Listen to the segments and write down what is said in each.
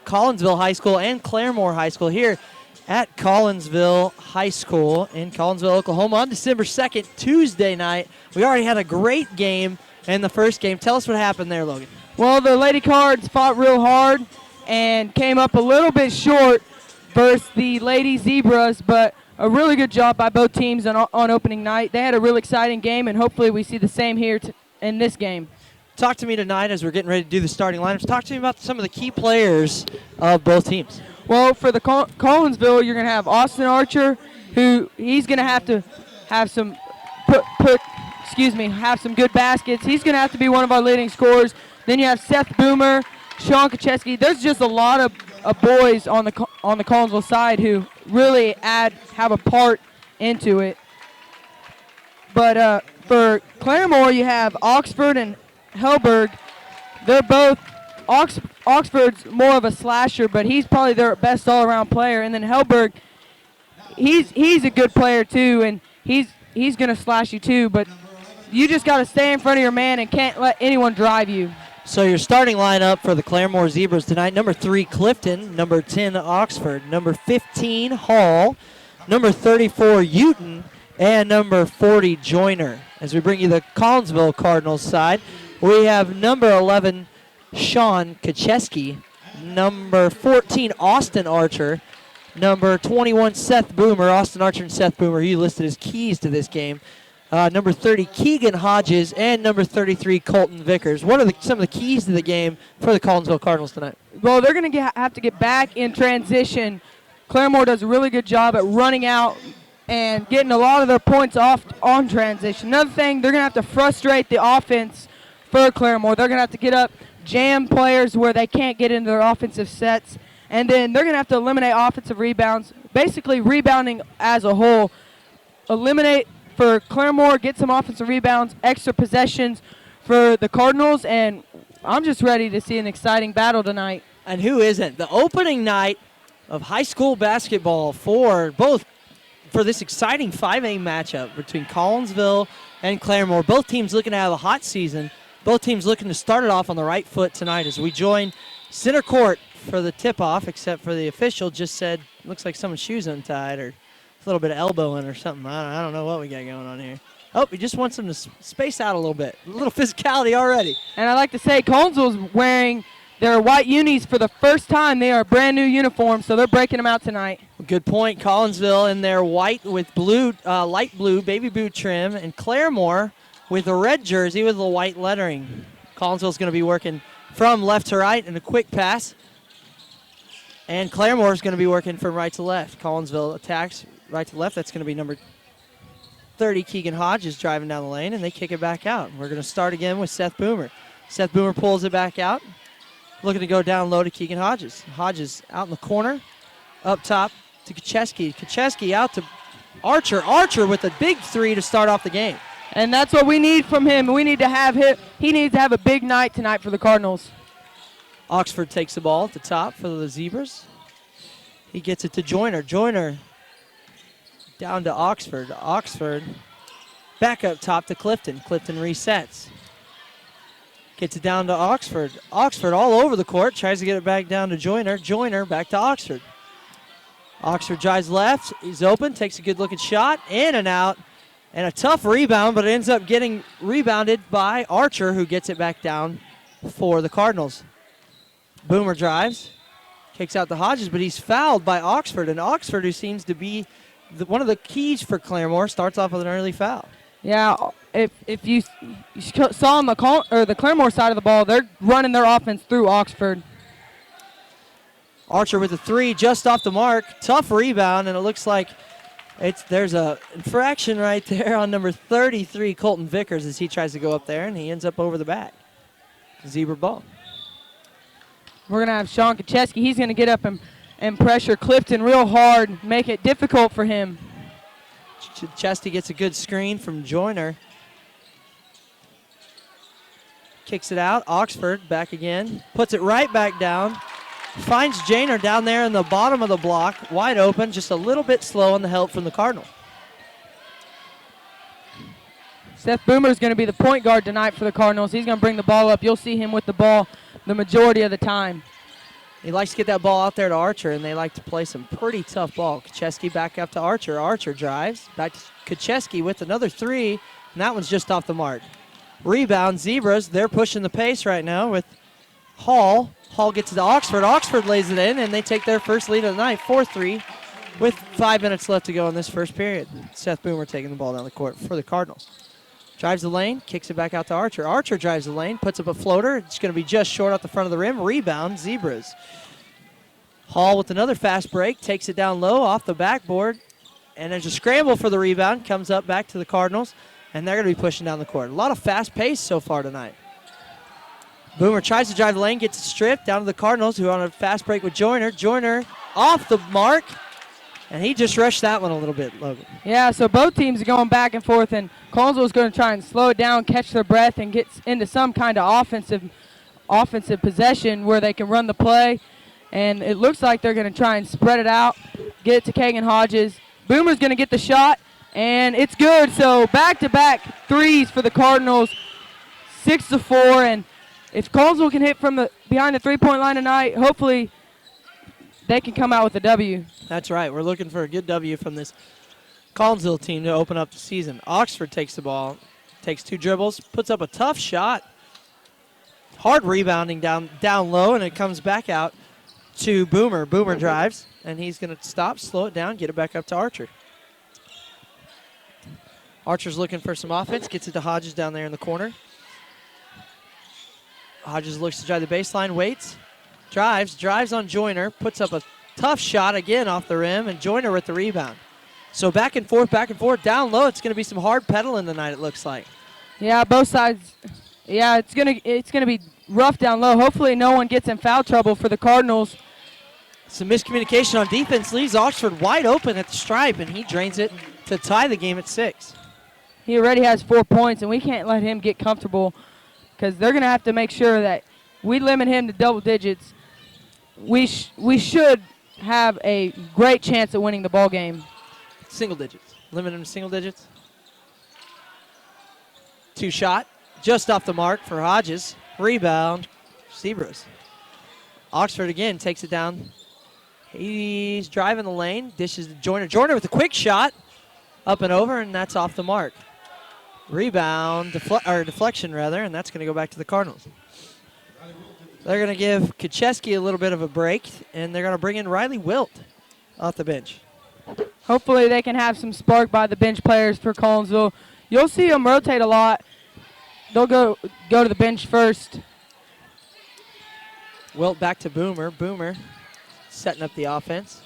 Collinsville High School and Claremore High School here at Collinsville High School in Collinsville, Oklahoma on December 2nd, Tuesday night. We already had a great game in the first game. Tell us what happened there, Logan. Well, the Lady Cards fought real hard and came up a little bit short versus the Lady Zebras, but a really good job by both teams on opening night. They had a real exciting game, and hopefully we see the same here in this game. Talk to me tonight as we're getting ready to do the starting lineups. Talk to me about some of the key players of both teams. Well, for the Collinsville, you're going to have Austin Archer, who he's going to have some have some good baskets. He's going to have to be one of our leading scorers. Then you have Seth Boomer, Sean Kacheski. There's just a lot of boys on the Collinsville side who really have a part into it. But for Claremore, you have Oxford and Helberg. They're both Oxford's more of a slasher, but he's probably their best all-around player. And then Helberg, he's a good player too, and he's going to slash you too. But you just got to stay in front of your man and can't let anyone drive you. So your starting lineup for the Claremore Zebras tonight: number 3 Clifton, number 10 Oxford, number 15 Hall, number 34 Houghton, and number 40 Joyner. As we bring you the Collinsville Cardinals side, we have number 11 Sean Kacheski, number 14 Austin Archer, number 21 Seth Boomer. Austin Archer and Seth Boomer, you listed as keys to this game. Number 30 Keegan Hodges, and number 33 Colton Vickers. What are some of the keys to the game for the Collinsville Cardinals tonight? Well, they're going to have to get back in transition. Claremore does a really good job at running out and getting a lot of their points off on transition. Another thing, they're going to have to frustrate the offense for Claremore. They're going to have to get up, jam players where they can't get into their offensive sets, and then they're going to have to eliminate offensive rebounds, basically rebounding as a whole. Eliminate for Claremore, get some offensive rebounds, extra possessions for the Cardinals, and I'm just ready to see an exciting battle tonight. And who isn't? The opening night of high school basketball for this exciting 5A matchup between Collinsville and Claremore. Both teams looking to have a hot season. Both teams looking to start it off on the right foot tonight as we join center court for the tip-off, except for the official just said, looks like someone's shoes untied or a little bit of elbowing or something. I don't know what we got going on here. Oh, he just wants them to space out a little bit. A little physicality already. And I like to say Collinsville's wearing their white unis for the first time. They are brand new uniforms, so they're breaking them out tonight. Good point. Collinsville in their white with blue, light blue baby boot trim, and Claremore with a red jersey with the white lettering. Collinsville's going to be working from left to right in a quick pass. And Claremore's going to be working from right to left. Collinsville attacks right to left. That's going to be number 30, Keegan Hodges, driving down the lane, and they kick it back out. We're going to start again with Seth Boomer. Seth Boomer pulls it back out, looking to go down low to Keegan Hodges. Hodges out in the corner, up top to Kacheski. Kacheski out to Archer. Archer with a big 3 to start off the game. And that's what we need from him. We need to have him. He needs to have a big night tonight for the Cardinals. Oxford takes the ball at the top for the Zebras. He gets it to Joyner. Joyner down to Oxford. Oxford back up top to Clifton. Clifton resets. Gets it down to Oxford. Oxford all over the court. Tries to get it back down to Joyner. Joyner back to Oxford. Oxford drives left. He's open. Takes a good looking shot. In and out. And a tough rebound, but it ends up getting rebounded by Archer, who gets it back down for the Cardinals. Boomer drives. Kicks out to Hodges, but he's fouled by Oxford. And Oxford, who seems to be one of the keys for Claremore, starts off with an early foul. Yeah, if you saw on the Claremore side of the ball, they're running their offense through Oxford. Archer with a 3 just off the mark. Tough rebound, and it looks like there's a infraction right there on number 33, Colton Vickers, as he tries to go up there, and he ends up over the back. Zebra ball. We're going to have Sean Kacheski. He's going to get up and pressure Clifton real hard, make it difficult for him. Chesty gets a good screen from Joyner. Kicks it out. Oxford back again. Puts it right back down. Finds Joyner down there in the bottom of the block. Wide open. Just a little bit slow on the help from the Cardinal. Seth Boomer is going to be the point guard tonight for the Cardinals. He's going to bring the ball up. You'll see him with the ball the majority of the time. He likes to get that ball out there to Archer, and they like to play some pretty tough ball. Kucheski back up to Archer. Archer drives. Back to Kucheski with another three, and that one's just off the mark. Rebound, Zebras. They're pushing the pace right now with Hall. Hall gets it to Oxford. Oxford lays it in, and they take their first lead of the night, 4-3, with 5 minutes left to go in this first period. Seth Boomer taking the ball down the court for the Cardinals. Drives the lane, kicks it back out to Archer. Archer drives the lane, puts up a floater. It's going to be just short off the front of the rim. Rebound, Zebras. Hall with another fast break, takes it down low off the backboard, and there's a scramble for the rebound. Comes up back to the Cardinals, and they're going to be pushing down the court. A lot of fast pace so far tonight. Boomer tries to drive the lane, gets it stripped down to the Cardinals, who are on a fast break with Joyner. Joyner off the mark, and he just rushed that one a little bit, Logan. Yeah, so both teams are going back and forth, and Collinsville's going to try and slow it down, catch their breath, and get into some kind of offensive possession where they can run the play. And it looks like they're going to try and spread it out, get it to Kagan Hodges. Boomer's going to get the shot, and it's good. So back-to-back threes for the Cardinals, 6-4. And if Collinsville can hit from behind the three-point line tonight, hopefully they can come out with a W. That's right. We're looking for a good W from this Collinsville team to open up the season. Oxford takes the ball, takes 2 dribbles, puts up a tough shot. Hard rebounding down low, and it comes back out to Boomer. Boomer drives, and he's going to stop, slow it down, get it back up to Archer. Archer's looking for some offense, gets it to Hodges down there in the corner. Hodges looks to drive the baseline, waits, drives on Joyner, puts up a tough shot again off the rim, and Joyner with the rebound. So back and forth, down low. It's going to be some hard pedaling tonight, it looks like. Yeah, both sides. Yeah, it's gonna be rough down low. Hopefully no one gets in foul trouble for the Cardinals. Some miscommunication on defense leaves Oxford wide open at the stripe, and he drains it to tie the game at 6. He already has 4 points, and we can't let him get comfortable because they're going to have to make sure that we limit him to double digits. We should have a great chance at winning the ball game. Single digits. Limit him to single digits. 2 shot. Just off the mark for Hodges. Rebound, Zebras. Oxford again takes it down. He's driving the lane, dishes to Joyner. Joyner with a quick shot, up and over, and that's off the mark. Rebound, deflection rather, and that's going to go back to the Cardinals. They're going to give Kucheski a little bit of a break, and they're going to bring in Riley Wilt off the bench. Hopefully they can have some spark by the bench players for Collinsville. You'll see them rotate a lot. They'll go to the bench first. Wilt back to Boomer. Boomer setting up the offense.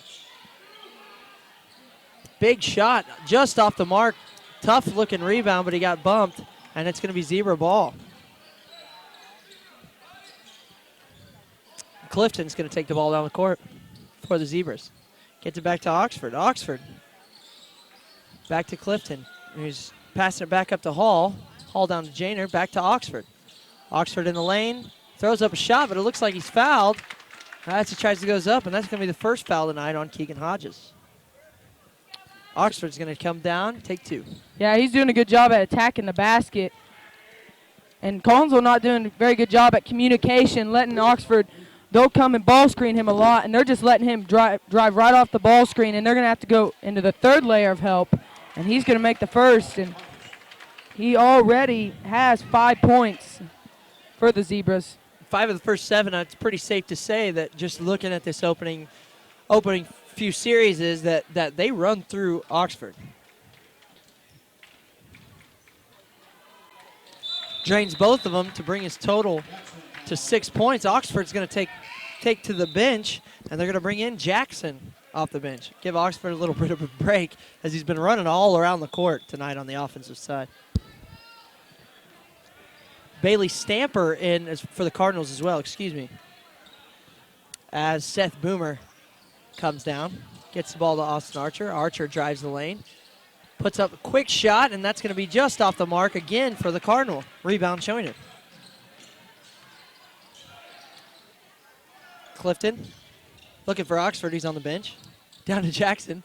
Big shot, just off the mark. Tough looking rebound, but he got bumped, and it's going to be Zebra ball. Clifton's going to take the ball down the court for the Zebras. Gets it back to Oxford. Oxford back to Clifton. He's passing it back up to Hall. Hall down to Janer, back to Oxford. Oxford in the lane, throws up a shot, but it looks like he's fouled. As he tries to goes up, and that's going to be the first foul tonight on Keegan Hodges. Oxford's going to come down, take 2. Yeah, he's doing a good job at attacking the basket. And Collinsville not doing a very good job at communication, letting Oxford, they'll come and ball screen him a lot, and they're just letting him drive right off the ball screen, and they're going to have to go into the third layer of help, and he's going to make the first. And he already has 5 points for the Zebras. 5 of the first 7, it's pretty safe to say that just looking at this opening few series is that they run through Oxford. Drains both of them to bring his total to 6 points. Oxford's going to take to the bench, and they're going to bring in Jackson off the bench. Give Oxford a little bit of a break as he's been running all around the court tonight on the offensive side. Bailey Stamper in for the Cardinals as well, as Seth Boomer comes down, gets the ball to Austin Archer. Archer drives the lane, puts up a quick shot, and that's going to be just off the mark again for the Cardinal. Rebound showing it. Clifton looking for Oxford. He's on the bench. Down to Jackson.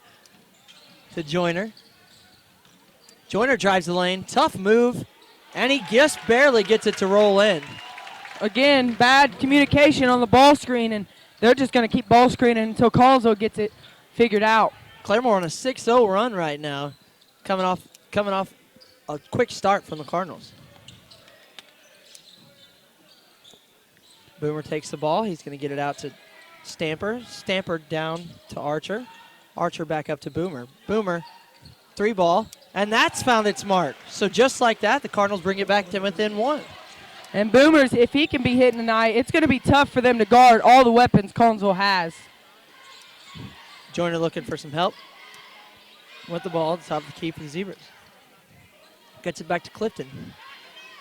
To Joyner. Joyner drives the lane. Tough move. And he just barely gets it to roll in. Again, bad communication on the ball screen, and they're just going to keep ball screening until Collinsville gets it figured out. Claremore on a 6-0 run right now, coming off a quick start from the Cardinals. Boomer takes the ball. He's going to get it out to Stamper. Stamper down to Archer. Archer back up to Boomer. Boomer, 3-ball, and that's found its mark. So just like that, the Cardinals bring it back to within 1. And Boomers, if he can be hitting tonight, it's going to be tough for them to guard all the weapons Collinsville has. Joyner looking for some help with the ball at the top of the key for the Zebras. Gets it back to Clifton.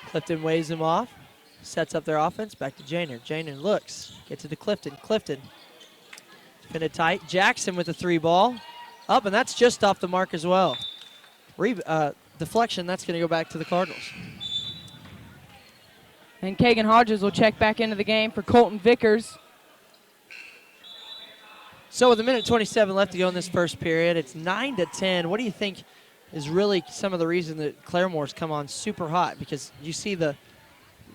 Clifton waves him off, sets up their offense, back to Joyner. Joyner looks, gets it to Clifton. Clifton, pin it tight. Jackson with the 3-ball. Up, and that's just off the mark as well. Deflection, that's going to go back to the Cardinals. And Kagan Hodges will check back into the game for Colton Vickers. So with 1:27 left to go in this first period, it's 9-10. What do you think is really some of the reason that Claremore's come on super hot? Because you see the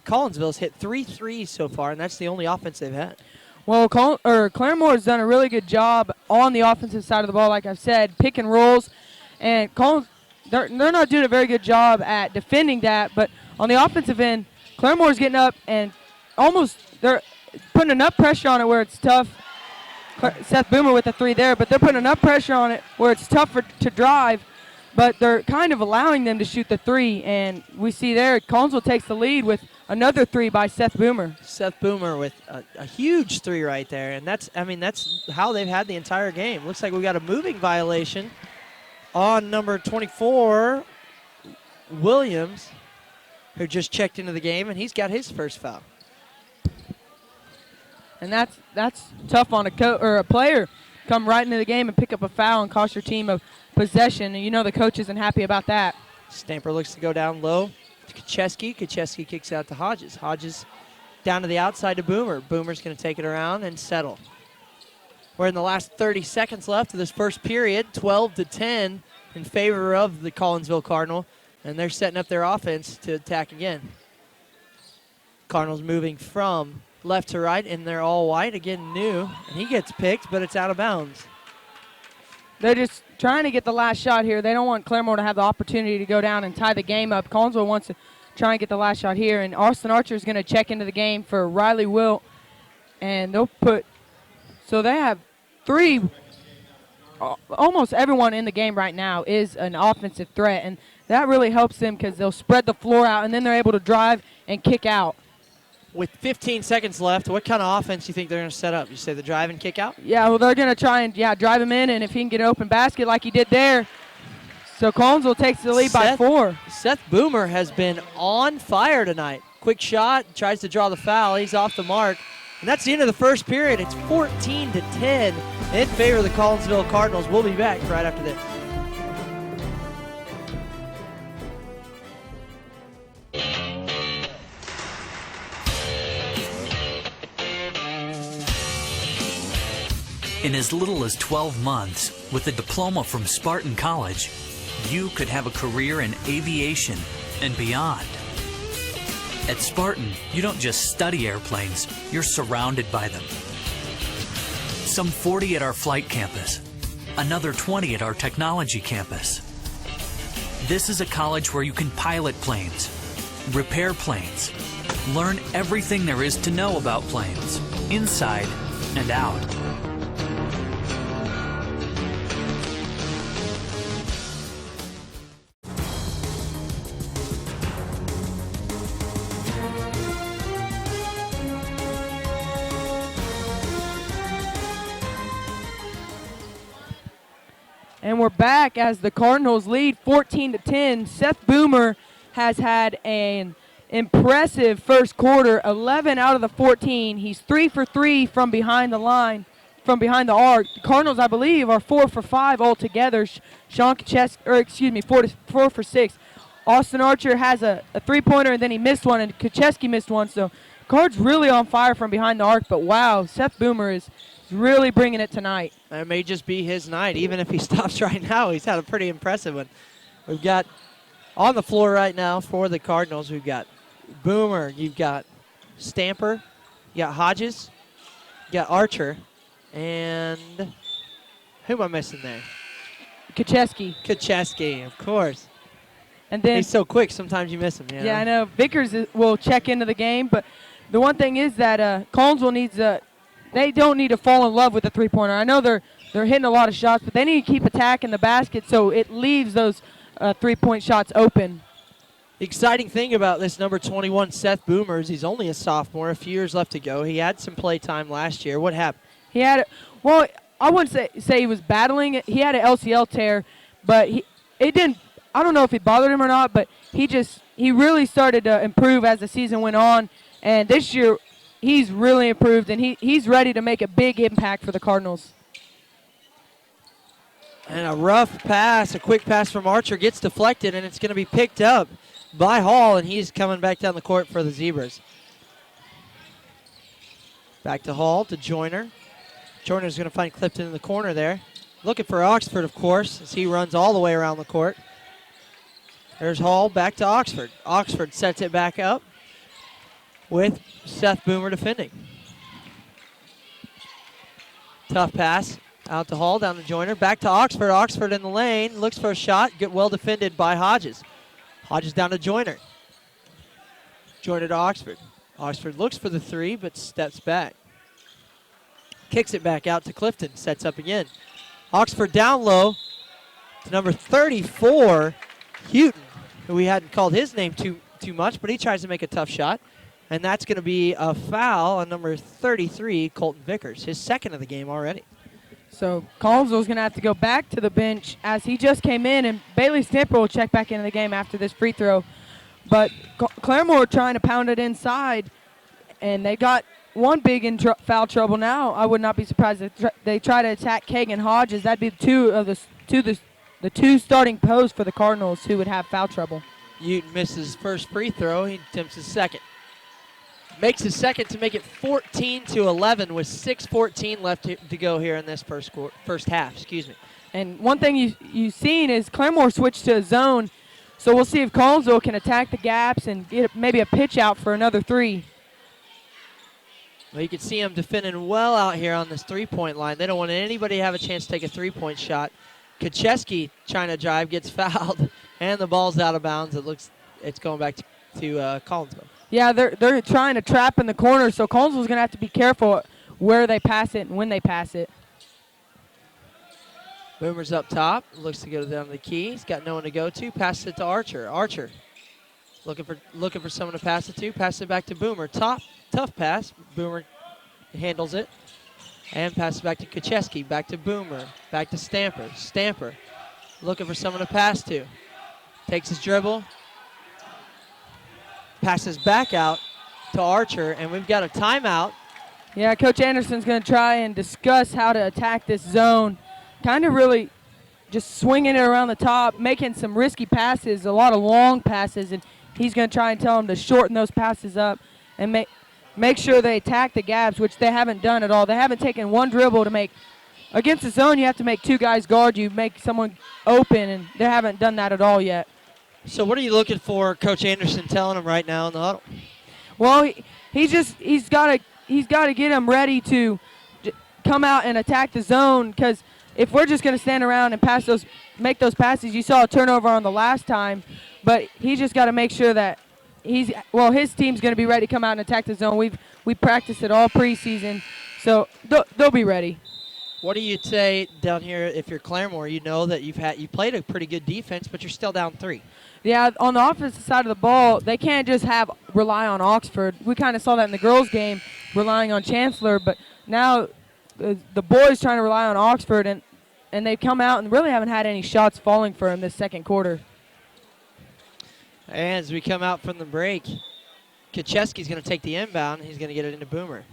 Collinsville's hit 3 threes so far, and that's the only offense they've had. Well, Claremore has done a really good job on the offensive side of the ball, like I've said, pick and rolls. And they're not doing a very good job at defending that, but on the offensive end, Claremore's getting up and they're putting enough pressure on it where it's tough. Seth Boomer with the 3 there, but they're putting enough pressure on it where it's tough to drive, but they're kind of allowing them to shoot the 3, and we see there Collinsville takes the lead with another 3 by Seth Boomer. Seth Boomer with a huge 3 right there, and that's how they've had the entire game. Looks like we got a moving violation on number 24, Williams, who just checked into the game, and he's got his first foul. And that's tough on a player. Come right into the game and pick up a foul and cost your team a possession, and you know the coach isn't happy about that. Stamper looks to go down low to Kacheski. Kacheski kicks out to Hodges. Hodges down to the outside to Boomer. Boomer's going to take it around and settle. We're in the last 30 seconds left of this first period, 12-10 in favor of the Collinsville Cardinal, and they're setting up their offense to attack again. Cardinals moving from left to right, and they're all white. Again, new, and he gets picked, but it's out of bounds. They're just trying to get the last shot here. They don't want Claremore to have the opportunity to go down and tie the game up. Collinsville wants to try and get the last shot here, and Austin Archer is going to check into the game for Riley Wilt, and so they have 3. Almost everyone in the game right now is an offensive threat, and that really helps them because they'll spread the floor out, and then they're able to drive and kick out. With 15 seconds left, what kind of offense do you think they're going to set up? You say the drive and kick out? Yeah, well, they're going to try and, drive him in, and if he can get an open basket like he did there. So Collinsville takes the lead by 4. Seth Boomer has been on fire tonight. Quick shot, tries to draw the foul. He's off the mark. And that's the end of the first period. It's 14-10 in favor of the Collinsville Cardinals. We'll be back right after this. In as little as 12 months, with a diploma from Spartan College, you could have a career in aviation and beyond. At Spartan, you don't just study airplanes, you're surrounded by them. Some 40 at our flight campus, another 20 at our technology campus. This is a college where you can pilot planes, repair planes, learn everything there is to know about planes, inside and out. And we're back as the Cardinals lead 14-10. Seth Boomer has had an impressive first quarter, 11 out of the 14. He's 3 for 3 from behind the line, from behind the arc. The Cardinals, I believe, are 4 for 5 altogether. Sean Kacheski, 4 for 6. Austin Archer has a three-pointer, and then he missed one, and Kacheski missed one. So Card's really on fire from behind the arc, but wow, Seth Boomer is really bringing it tonight. That may just be his night. Even if he stops right now, he's had a pretty impressive one. We've got on the floor right now for the Cardinals, we've got Boomer, you've got Stamper, you got Hodges, got Archer. And who am I missing there? Kacheski, of course. And then he's so quick, sometimes you miss him. Yeah, I know. Vickers will check into the game, but the one thing is that Collinsville needs they don't need to fall in love with the three-pointer. I know they're hitting a lot of shots, but they need to keep attacking the basket so it leaves those three-point shots open. The exciting thing about this number 21, Seth Boomer, is he's only a sophomore, a few years left to go. He had some play time last year. What happened? He had well, I wouldn't say he was battling it. He had an LCL tear, but it didn't. I don't know if it bothered him or not, but he really started to improve as the season went on, and this year he's really improved, and he's ready to make a big impact for the Cardinals. And a rough pass, a quick pass from Archer gets deflected, and it's going to be picked up by Hall, and he's coming back down the court for the Zebras. Back to Hall, to Joyner. Joyner's going to find Clifton in the corner there. Looking for Oxford, of course, as he runs all the way around the court. There's Hall, back to Oxford. Oxford sets it back up with Seth Boomer defending. Tough pass. Out to Hall, down to Joyner. Back to Oxford. Oxford in the lane. Looks for a shot. Get well defended by Hodges. Hodges down to Joyner. Joyner to Oxford. Oxford looks for the three, but steps back. Kicks it back out to Clifton. Sets up again. Oxford down low to number 34, Houghton, who we hadn't called his name too much, but he tries to make a tough shot. And that's going to be a foul on number 33, Colton Vickers, his second of the game already. So Collinsville's going to have to go back to the bench as he just came in, and Bailey Stamper will check back into the game after this free throw. But Claremore trying to pound it inside, and they got one big in foul trouble now. I would not be surprised if they try to attack Kagan Hodges. That'd be the two starting posts for the Cardinals who would have foul trouble. Houghton misses first free throw. He attempts his second. Makes his second to make it 14-11 with 6:14 left to go here in this first half. Excuse me. And one thing you've seen is Claremore switched to a zone, so we'll see if Collinsville can attack the gaps and get maybe a pitch out for another three. Well, you can see them defending well out here on this three-point line. They don't want anybody to have a chance to take a three-point shot. Kacheski trying to drive, gets fouled, and the ball's out of bounds. It's going back to Collinsville. Yeah, they're trying to trap in the corner, so Collinsville's going to have to be careful where they pass it and when they pass it. Boomer's up top, looks to go down the key. He's got no one to go to. Passes it to Archer. Archer looking for someone to pass it to. Passes it back to Boomer. Tough pass. Boomer handles it. And passes back to Kacheski. Back to Boomer. Back to Stamper. Stamper looking for someone to pass to. Takes his dribble. Passes back out to Archer, and we've got a timeout. Yeah, Coach Anderson's going to try and discuss how to attack this zone. Kind of really just swinging it around the top, making some risky passes, a lot of long passes, and he's going to try and tell them to shorten those passes up and make sure they attack the gaps, which they haven't done at all. They haven't taken one dribble to make. Against the zone, you have to make two guys guard you, make someone open, and they haven't done that at all yet. So what are you looking for, Coach Anderson, telling him right now in the huddle? Well, he's got to get them ready to come out and attack the zone, because if we're just going to stand around and make those passes, you saw a turnover on the last time, but he's just got to make sure that his team's going to be ready to come out and attack the zone. We practiced it all preseason, so they'll be ready. What do you say down here if you're Claremore? You know that you played a pretty good defense, but you're still down 3. Yeah, on the offensive side of the ball, they can't just rely on Oxford. We kind of saw that in the girls' game, relying on Chancellor, but now the boys trying to rely on Oxford, and they've come out and really haven't had any shots falling for him this second quarter. And as we come out from the break, Kacheski's going to take the inbound. He's going to get it into Boomer.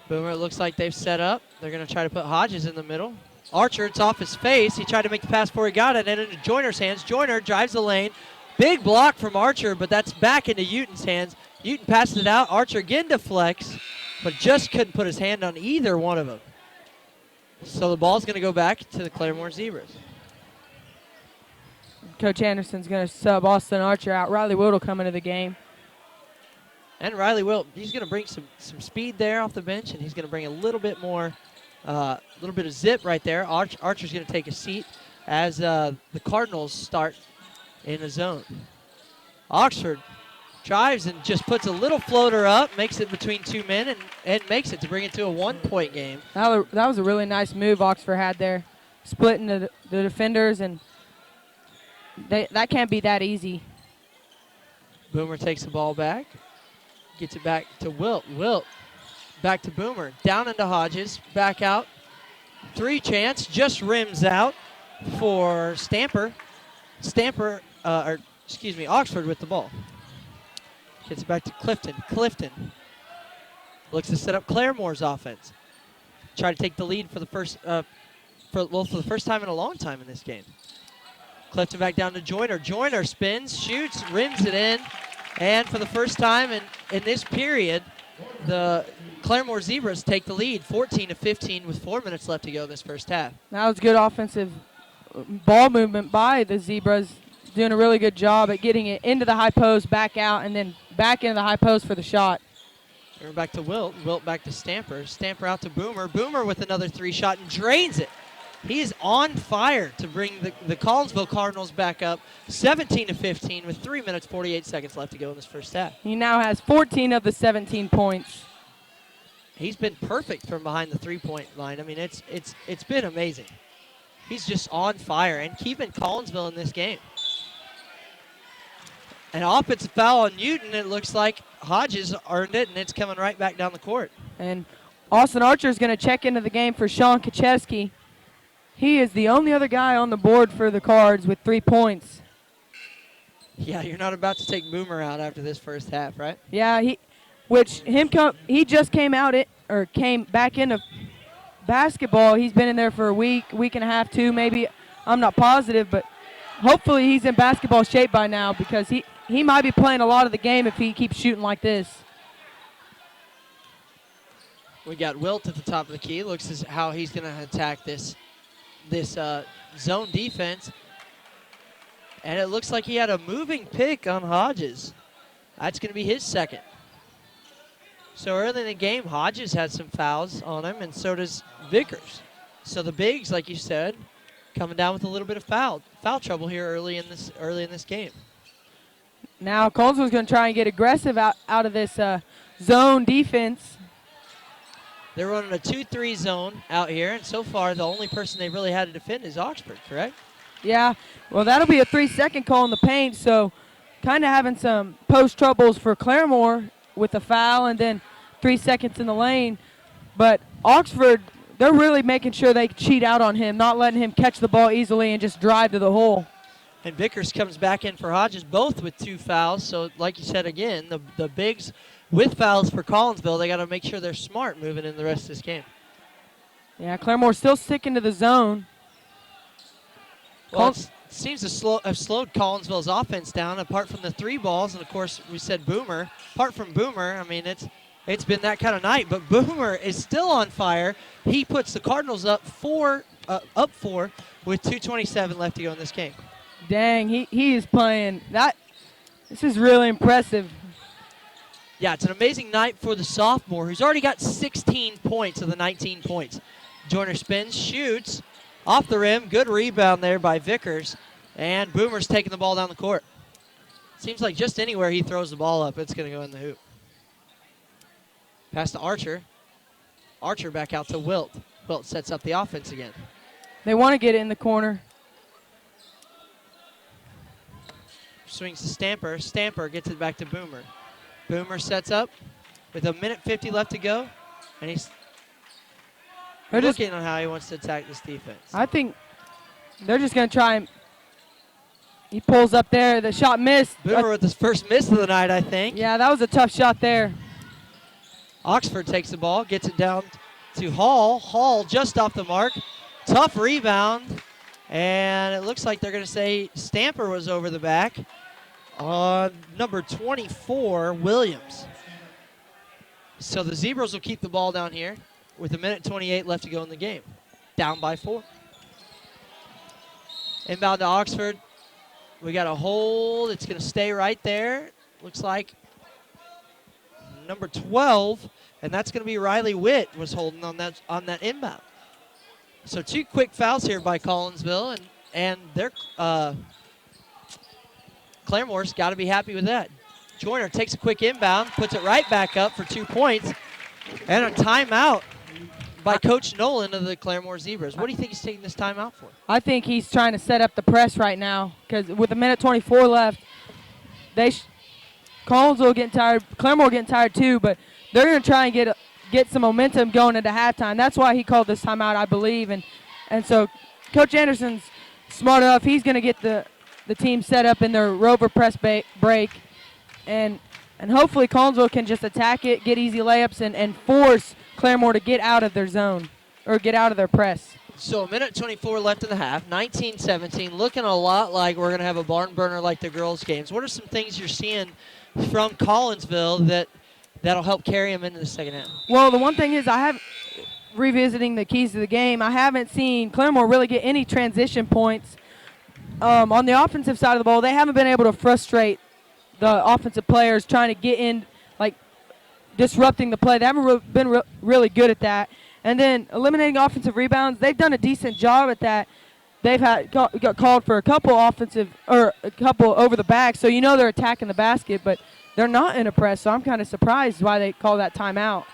Boomer, it looks like they've set up. They're going to try to put Hodges in the middle. Archer, it's off his face. He tried to make the pass before he got it, and into Joyner's hands. Joyner drives the lane. Big block from Archer, but that's back into Houghton's hands. Houghton passes it out. Archer again deflects, but just couldn't put his hand on either one of them. So the ball's going to go back to the Claremore Zebras. Coach Anderson's going to sub Austin Archer out. Riley Wood will come into the game. And Riley Wilt, he's going to bring some speed there off the bench, and he's going to bring a little bit more, a little bit of zip right there. Archer's going to take a seat as the Cardinals start in the zone. Oxford drives and just puts a little floater up, makes it between two men, and makes it to bring it to a 1-point game. That was a really nice move Oxford had there, splitting the defenders, and that can't be that easy. Boomer takes the ball back, gets it back to Wilt. Wilt back to Boomer, down into Hodges, back out. 3 chance, just rims out for Stamper. Oxford with the ball. Gets it back to Clifton. Clifton looks to set up Claremore's offense. Try to take the lead for the first, for the first time in a long time in this game. Clifton back down to Joyner. Joyner spins, shoots, rims it in, and for the first time in this period, the Claremore Zebras take the lead, 14-15 with 4 minutes left to go in this first half. That was good offensive ball movement by the Zebras, doing a really good job at getting it into the high post, back out, and then back into the high post for the shot. We're back to Wilt. Wilt back to Stamper. Stamper out to Boomer. Boomer with another 3 shot and drains it. He is on fire to bring the Collinsville Cardinals back up 17-15 with 3 minutes 48 seconds left to go in this first half. He now has 14 of the 17 points. He's been perfect from behind the 3-point line. I mean, it's been amazing. He's just on fire and keeping Collinsville in this game. An offensive foul on Newton. It looks like Hodges earned it, and it's coming right back down the court. And Austin Archer is going to check into the game for Sean Kacheski. He is the only other guy on the board for the Cards with 3 points. Yeah, you're not about to take Boomer out after this first half, right? Yeah, he just came back into basketball. He's been in there for a week and a half, 2 maybe. I'm not positive, but hopefully he's in basketball shape by now because he might be playing a lot of the game if he keeps shooting like this. We got Wilt at the top of the key. Looks as how he's going to attack this zone defense. And it looks like he had a moving pick on Hodges. That's going to be his second. So early in the game, Hodges had some fouls on him, and so does Vickers. So the bigs, like you said, coming down with a little bit of foul trouble here early in this game. Now Collinsville's going to try and get aggressive out of this zone defense. They're running a 2-3 zone out here, and so far the only person they've really had to defend is Oxford, correct? Yeah, well, that'll be a 3-second call in the paint, so kind of having some post troubles for Claremore with a foul and then 3 seconds in the lane. But Oxford, they're really making sure they cheat out on him, not letting him catch the ball easily and just drive to the hole. And Vickers comes back in for Hodges, both with 2 fouls. So like you said again, the bigs with fouls for Collinsville, they got to make sure they're smart moving in the rest of this game. Yeah, Claremore still sticking to the zone. Well, it seems to have slowed Collinsville's offense down, apart from the 3 balls. And, of course, we said Boomer. Apart from Boomer, I mean, it's been that kind of night. But Boomer is still on fire. He puts the Cardinals up 4 with 2:27 left to go in this game. Dang, he is playing. This is really impressive. Yeah, it's an amazing night for the sophomore, who's already got 16 points of the 19 points. Joyner spins, shoots, off the rim. Good rebound there by Vickers. And Boomer's taking the ball down the court. Seems like just anywhere he throws the ball up, it's going to go in the hoop. Pass to Archer. Archer back out to Wilt. Wilt sets up the offense again. They want to get it in the corner. Swings to Stamper. Stamper gets it back to Boomer. Boomer sets up with 1:50 left to go. And he's looking on how he wants to attack this defense. I think they're just going to try and he pulls up there. The shot missed. Boomer with his first miss of the night, I think. Yeah, that was a tough shot there. Oxford takes the ball, gets it down to Hall. Hall just off the mark. Tough rebound. And it looks like they're going to say Stamper was over the back on number 24, Williams. So the Zebras will keep the ball down here with 1:28 left to go in the game. Down by 4. Inbound to Oxford. We got a hold. It's going to stay right there. Looks like number 12, and that's going to be Riley Witt was holding on that inbound. So 2 quick fouls here by Collinsville, and they're Claremore's got to be happy with that. Joyner takes a quick inbound, puts it right back up for 2 points, and a timeout by Coach Nolan of the Claremore Zebras. What do you think he's taking this timeout for? I think he's trying to set up the press right now because with 1:24 left, Collinsville getting tired, Claremore getting tired too, but they're going to try and get some momentum going into halftime. That's why he called this timeout, I believe, and so Coach Anderson's smart enough. He's going to get the team set up in their rover press break, and hopefully Collinsville can just attack it, get easy layups, and force Claremore to get out of their zone or get out of their press. So 1:24 left in the half, 19-17, looking a lot like we're going to have a barn burner like the girls' games. What are some things you're seeing from Collinsville that'll help carry them into the second half? Well, the one thing is revisiting the keys to the game, I haven't seen Claremore really get any transition points. On the offensive side of the ball, they haven't been able to frustrate the offensive players trying to get in, like disrupting the play. They haven't been really good at that. And then eliminating offensive rebounds, they've done a decent job at that. They've got called for a couple over the back, so you know they're attacking the basket, but they're not in a press. So I'm kind of surprised why they call that timeout.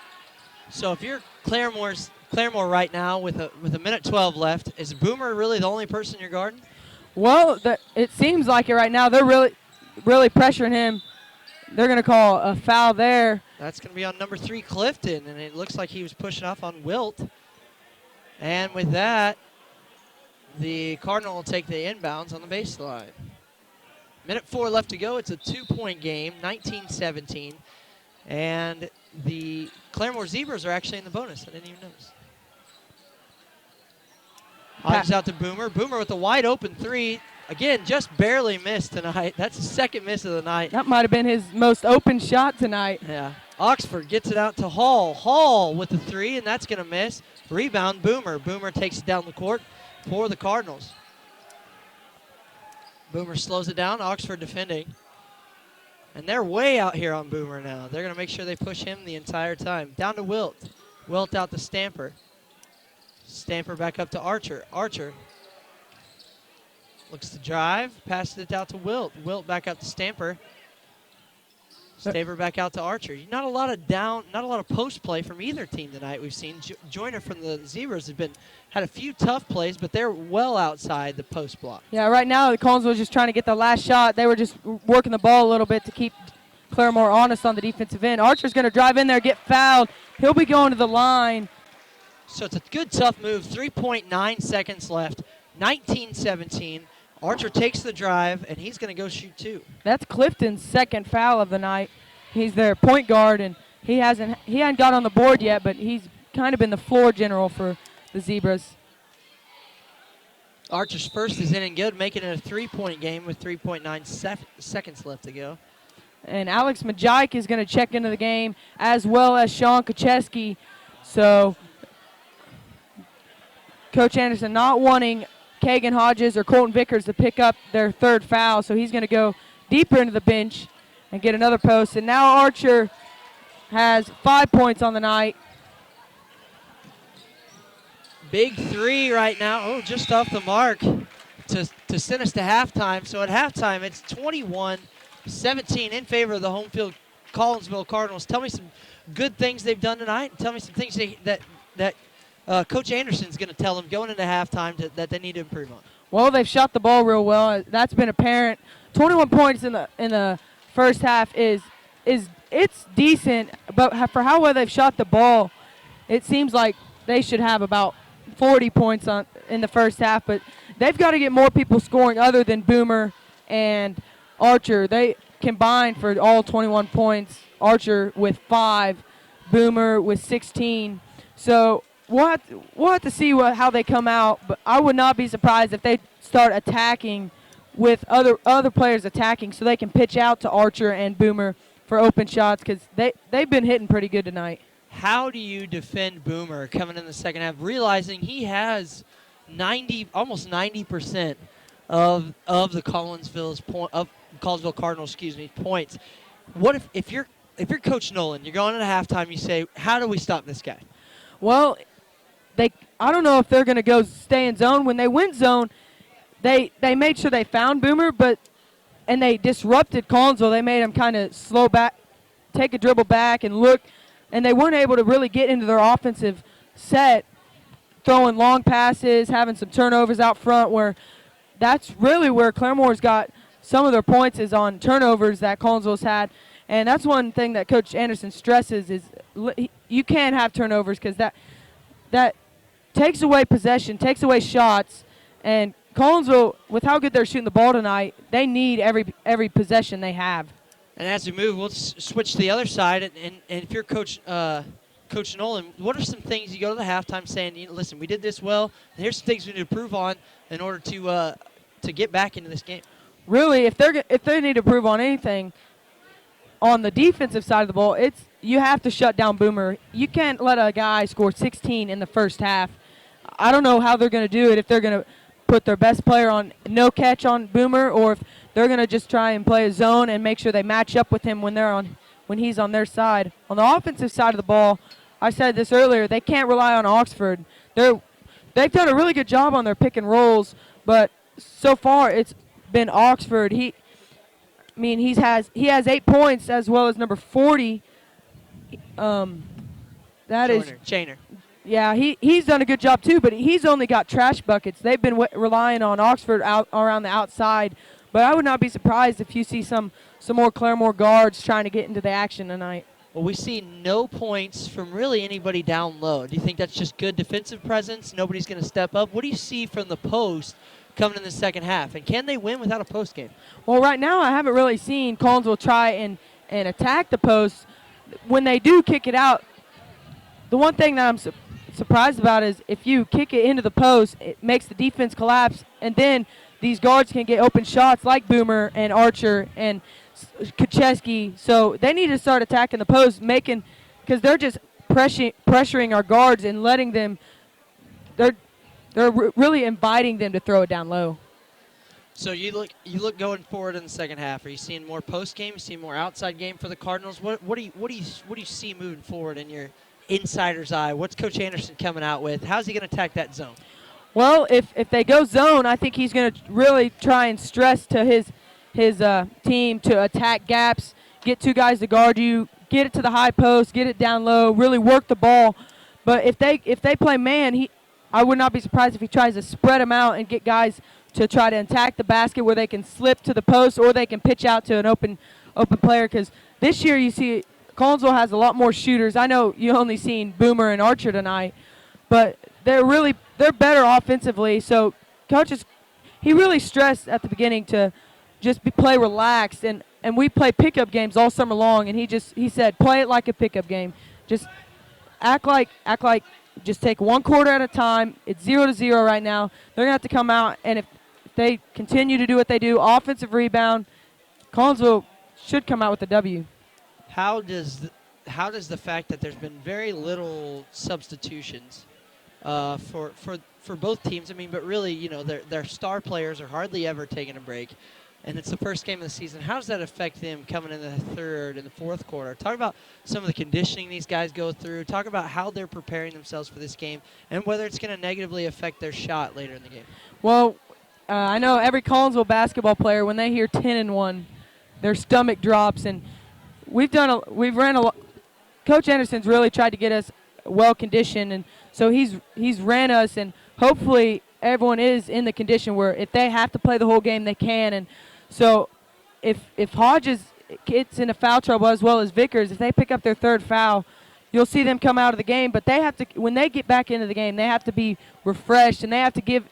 So if you're Claremore right now with a 1:12 left, is Boomer really the only person you're guarding? Well, it seems like it right now. They're really pressuring him. They're going to call a foul there. That's going to be on number 3, Clifton, and it looks like he was pushing off on Wilt. And with that, the Cardinal will take the inbounds on the baseline. 1:04 left to go. It's a 2-point game, 19-17. And the Claremore Zebras are actually in the bonus. I didn't even notice. Hodges out to Boomer. Boomer with a wide open 3. Again, just barely missed tonight. That's the second miss of the night. That might have been his most open shot tonight. Yeah. Oxford gets it out to Hall. Hall with the 3, and that's going to miss. Rebound, Boomer. Boomer takes it down the court for the Cardinals. Boomer slows it down. Oxford defending. And they're way out here on Boomer now. They're going to make sure they push him the entire time. Down to Wilt. Wilt out to Stamper. Stamper back up to Archer. Archer looks to drive, passes it out to Wilt. Wilt back up to Stamper. Stamper back out to Archer. Not a lot of post play from either team tonight. We've seen Joyner from the Zebras had a few tough plays, but they're well outside the post block. Yeah, right now the Collinsville was just trying to get the last shot. They were just working the ball a little bit to keep Claremore honest on the defensive end. Archer's going to drive in there, get fouled. He'll be going to the line. So it's a good, tough move. 3.9 seconds left. 19-17. Archer takes the drive, and he's going to go shoot 2. That's Clifton's second foul of the night. He's their point guard, and he hadn't got on the board yet, but he's kind of been the floor general for the Zebras. Archer's first is in and good, making it a 3-point game with 3.9 seconds left to go. And Alex Majike is going to check into the game, as well as Sean Kacheski. So Coach Anderson not wanting Kagan Hodges or Colton Vickers to pick up their third foul, so he's going to go deeper into the bench and get another post. And now Archer has 5 points on the night. Big 3 right now. Oh, just off the mark to send us to halftime. So at halftime, it's 21-17 in favor of the home field Collinsville Cardinals. Tell me some good things they've done tonight, and tell me some things that Coach Anderson's going to tell them going into halftime that they need to improve on. Well, they've shot the ball real well. That's been apparent. 21 points in the first half is it's decent, but for how well they've shot the ball, it seems like they should have about 40 points in the first half. But they've got to get more people scoring other than Boomer and Archer. They combined for all 21 points. Archer with 5, Boomer with 16. So we'll have to see how they come out, but I would not be surprised if they start attacking with other players attacking so they can pitch out to Archer and Boomer for open shots because they've been hitting pretty good tonight. How do you defend Boomer coming in the second half, realizing he has almost 90% of the Collinsville Cardinals points? What if you're if you're Coach Nolan, you're going into halftime, you say, how do we stop this guy? Well, I don't know if they're going to go stay in zone. When they went zone, they made sure they found Boomer, and they disrupted Collinsville. They made him kind of slow back, take a dribble back and look, and they weren't able to really get into their offensive set, throwing long passes, having some turnovers out front, where that's really where Claremore's got some of their points is on turnovers that Collinsville's had. And that's one thing that Coach Anderson stresses is you can't have turnovers because that takes away possession, takes away shots. And Collinsville, with how good they're shooting the ball tonight, they need every possession they have. And as we move, we'll switch to the other side. And if you're Coach Nolan, what are some things you go to the halftime saying, listen, we did this well, and here's some things we need to improve on in order to get back into this game? Really, if they need to improve on anything, on the defensive side of the ball, you have to shut down Boomer. You can't let a guy score 16 in the first half. I don't know how they're going to do it, if they're going to put their best player on no catch on Boomer, or if they're going to just try and play a zone and make sure they match up with him when he's on their side. On the offensive side of the ball, I said this earlier, they can't rely on Oxford. They've done a really good job on their pick and rolls, but so far it's been Oxford. He has 8 points as well as number 40. Chainer. Yeah, he's done a good job too, but he's only got trash buckets. They've been relying on Oxford out around the outside, but I would not be surprised if you see some more Claremore guards trying to get into the action tonight. Well, we see no points from really anybody down low. Do you think that's just good defensive presence? Nobody's going to step up? What do you see from the post coming in the second half? And can they win without a post game? Well, right now I haven't really seen Collinsville try and attack the post. When they do kick it out, the one thing that I'm surprised about is if you kick it into the post, it makes the defense collapse, and then these guards can get open shots like Boomer and Archer and Kacheski. So they need to start attacking the post, because they're just pressuring our guards and letting them. They're really inviting them to throw it down low. So you look going forward in the second half. Are you seeing more post game? You see more outside game for the Cardinals? What do you see moving forward in your insider's eye? What's Coach Anderson coming out with? How's he going to attack that zone? Well, if they go zone, I think he's going to really try and stress to his team to attack gaps, get two guys to guard you, get it to the high post, get it down low, really work the ball. But if they play man, I would not be surprised if he tries to spread them out and get guys to try to attack the basket where they can slip to the post or they can pitch out to an open player. Because this year you see Collinsville has a lot more shooters. I know you only seen Boomer and Archer tonight, but they're better offensively. So he really stressed at the beginning to just play relaxed, and we play pickup games all summer long, and he said play it like a pickup game. Just act like just take one quarter at a time. It's 0-0 right now. They're gonna have to come out, and if they continue to do what they do, offensive rebound, Collinsville should come out with the W. How does the fact that there's been very little substitutions for both teams? I mean, but really, their star players are hardly ever taking a break, and it's the first game of the season. How does that affect them coming in the third and the fourth quarter? Talk about some of the conditioning these guys go through. Talk about how they're preparing themselves for this game and whether it's going to negatively affect their shot later in the game. Well, I know every Collinsville basketball player, when they hear 10-1, their stomach drops, and we've ran a lot. Coach Anderson's really tried to get us well conditioned, and so he's ran us, and hopefully everyone is in the condition where if they have to play the whole game, they can. And so if Hodges gets into foul trouble as well as Vickers, if they pick up their third foul, you'll see them come out of the game. But they have to, when they get back into the game, they have to be refreshed, and they have to give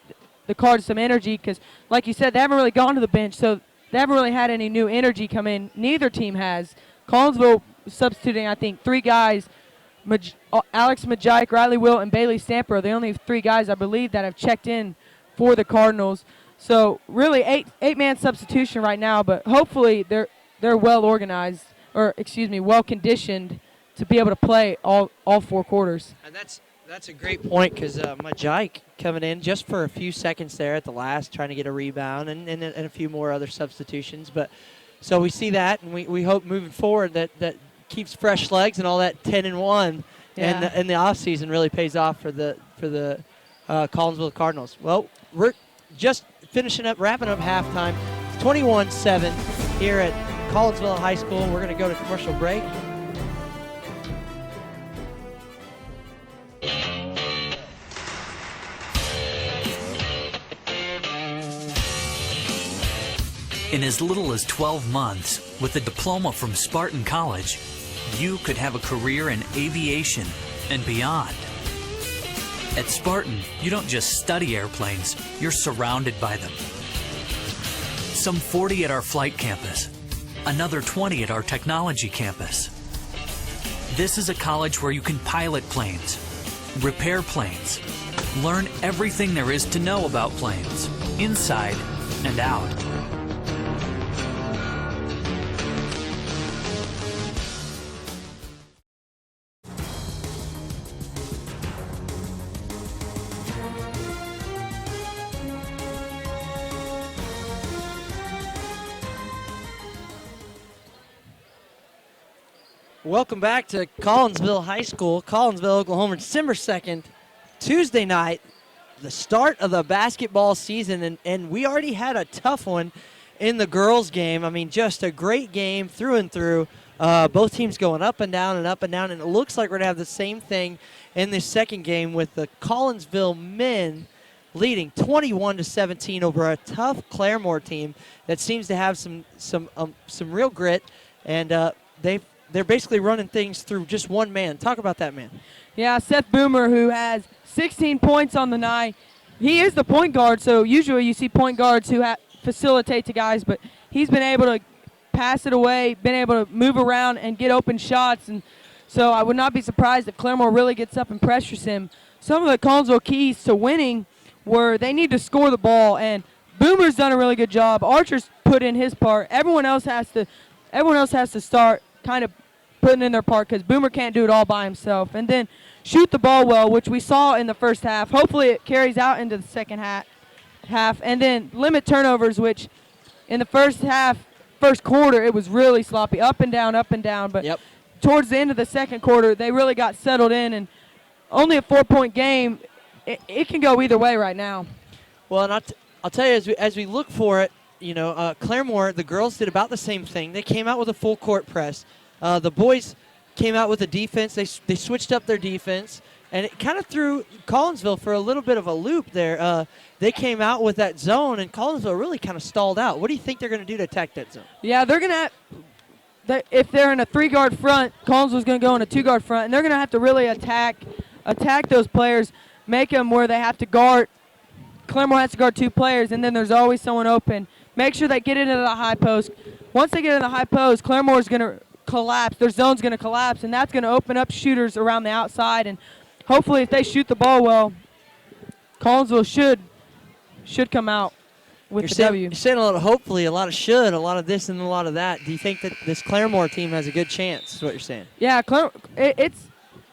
the Cards some energy because, like you said, they haven't really gone to the bench, so they haven't really had any new energy come in. Neither team has. Collinsville substituting, I think, 3 guys. Alex Majike, Riley Wilt, and Bailey Stamper are the only 3 guys, I believe, that have checked in for the Cardinals. So really 8-man substitution right now, but hopefully they're well organized, or well conditioned to be able to play all 4 quarters. And that's a great point because Majike coming in just for a few seconds there at the last, trying to get a rebound and a few more other substitutions. But so we see that, and we hope moving forward that keeps fresh legs, and all that 10-1 in the off season really pays off for the Collinsville Cardinals. Well, we're just wrapping up halftime. It's 21-7 here at Collinsville High School. We're going to go to commercial break. In as little as 12 months, with a diploma from Spartan College, you could have a career in aviation and beyond. At Spartan, you don't just study airplanes, you're surrounded by them. Some 40 at our flight campus, another 20 at our technology campus. This is a college where you can pilot planes, repair planes, learn everything there is to know about planes, inside and out. Welcome back to Collinsville High School, Collinsville, Oklahoma, December 2nd, Tuesday night, the start of the basketball season, and we already had a tough one in the girls' game. I mean, just a great game through and through. Both teams going up and down and up and down, and it looks like we're going to have the same thing in this second game with the Collinsville men leading 21-17 over a tough Claremore team that seems to have some real grit, and they're basically running things through just one man. Talk about that man. Yeah, Seth Boomer, who has 16 points on the night. He is the point guard, so usually you see point guards who facilitate to guys, but he's been able to pass it away, been able to move around and get open shots, and so I would not be surprised if Claremore really gets up and pressures him. Some of the Collinsville keys to winning were they need to score the ball, and Boomer's done a really good job. Archer's put in his part. Everyone else has to start kind of putting in their part because Boomer can't do it all by himself. And then shoot the ball well, which we saw in the first half. Hopefully it carries out into the second half. And then limit turnovers, which in the first quarter, it was really sloppy, up and down. But towards the end of the second quarter, they really got settled in. And only a 4-point game, it can go either way right now. Well, and I'll tell you, as we look for it, Claremore, the girls did about the same thing. They came out with a full court press. The boys came out with a defense. They switched up their defense, and it kind of threw Collinsville for a little bit of a loop there. They came out with that zone, and Collinsville really kind of stalled out. What do you think they're going to do to attack that zone? Yeah, they're going to if they're in a 3-guard front, Collinsville's going to go in a 2-guard front, and they're going to have to really attack those players, make them where they have to guard. Claremore has to guard 2 players, and then there's always someone open. Make sure they get into the high post. Once they get in the high post, Claremore's going to collapse. Their zone's going to collapse, and that's going to open up shooters around the outside. And hopefully, if they shoot the ball well, Collinsville should come out with the W. You're saying a lot of hopefully, a lot of should, a lot of this and a lot of that. Do you think that this Claremore team has a good chance? Is what you're saying? Yeah,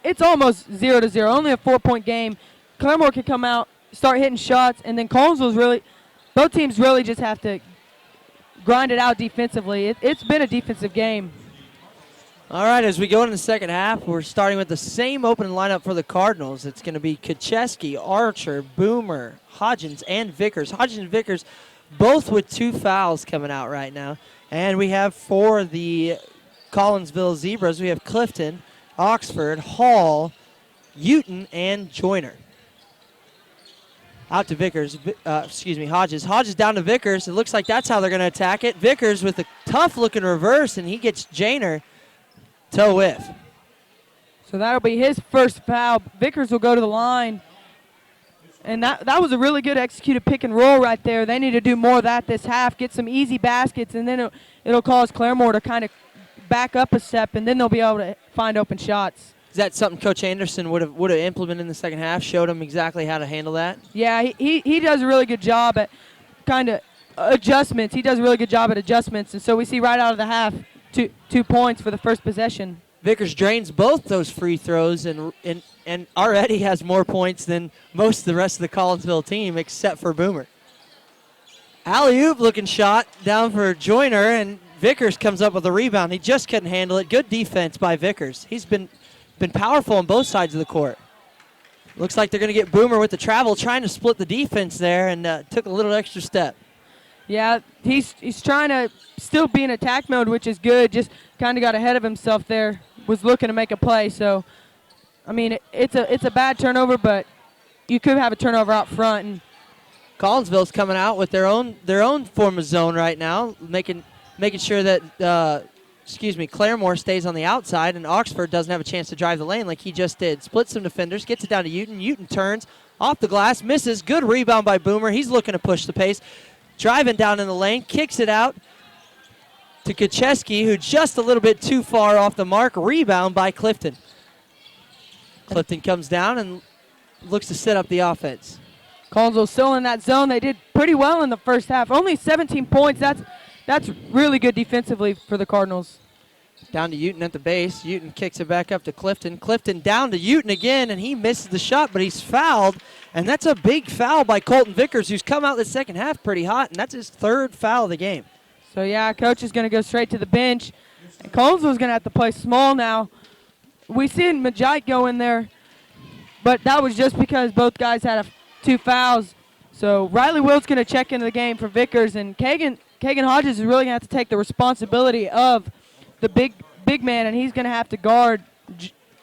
it's almost 0-0. Only a 4-point game. Claremore can come out, start hitting shots, and then both teams really just have to grind it out defensively. It's been a defensive game. All right, as we go into the second half, we're starting with the same opening lineup for the Cardinals. It's going to be Kacheski, Archer, Boomer, Hodgins, and Vickers. Hodgins and Vickers both with 2 fouls coming out right now. And we have for the Collinsville Zebras, we have Clifton, Oxford, Hall, Houghton, and Joyner. Out to Vickers, Hodges. Hodges down to Vickers. It looks like that's how they're going to attack it. Vickers with a tough-looking reverse, and he gets Joyner toe whiff. So that'll be his first foul. Vickers will go to the line. And that was a really good executed pick and roll right there. They need to do more of that this half, get some easy baskets, and then it'll cause Claremore to kind of back up a step, and then they'll be able to find open shots. Is that something Coach Anderson would have implemented in the second half, showed them exactly how to handle that? Yeah, he does a really good job at kind of adjustments. He does a really good job at adjustments, and so we see right out of the half 2 points for the first possession. Vickers drains both those free throws and already has more points than most of the rest of the Collinsville team except for Boomer. Alley-oop looking shot down for Joyner, and Vickers comes up with a rebound. He just couldn't handle it. Good defense by Vickers. He's been powerful on both sides of the court. Looks like they're going to get Boomer with the travel, trying to split the defense there, and took a little extra step. Yeah, he's trying to still be in attack mode, which is good. Just kind of got ahead of himself there. Was looking to make a play. So, I mean, it's a bad turnover, but you could have a turnover out front. And Collinsville's coming out with their own form of zone right now, making sure that Claremore stays on the outside, and Oxford doesn't have a chance to drive the lane like he just did. Splits some defenders, gets it down to Uten. Uten turns off the glass, misses. Good rebound by Boomer. He's looking to push the pace. Driving down in the lane, kicks it out to Kacheski, who just a little bit too far off the mark. Rebound by Clifton. Clifton comes down and looks to set up the offense. Collinsville still in that zone. They did pretty well in the first half. Only 17 points. That's really good defensively for the Cardinals. Down to Uten at the base. Uten kicks it back up to Clifton. Clifton down to Uten again, and he misses the shot, but he's fouled. And that's a big foul by Colton Vickers, who's come out the second half pretty hot, and that's his third foul of the game. So, yeah, coach is going to go straight to the bench. And Collinsville's going to have to play small now. We seen Majite go in there, but that was just because both guys had two fouls. So Riley Wilt's going to check into the game for Vickers, and Kagan Hodges is really going to have to take the responsibility of the big man, and he's going to have to guard,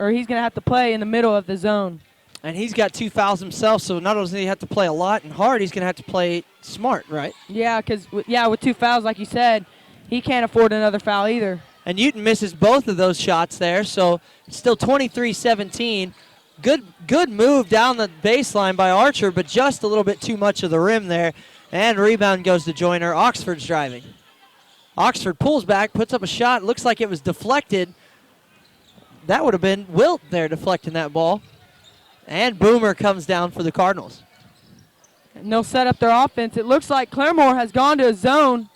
or he's going to have to play in the middle of the zone. And he's got two fouls himself, so not only does he have to play a lot and hard, he's going to have to play smart, right? Yeah, because with two fouls, like you said, he can't afford another foul either. And Uten misses both of those shots there, so it's still 23-17. Good move down the baseline by Archer, but just a little bit too much of the rim there. And rebound goes to Joyner. Oxford's driving. Oxford pulls back, puts up a shot. Looks like it was deflected. That would have been Wilt there deflecting that ball. And Boomer comes down for the Cardinals. And they'll set up their offense. It looks like Claremore has gone to a zone.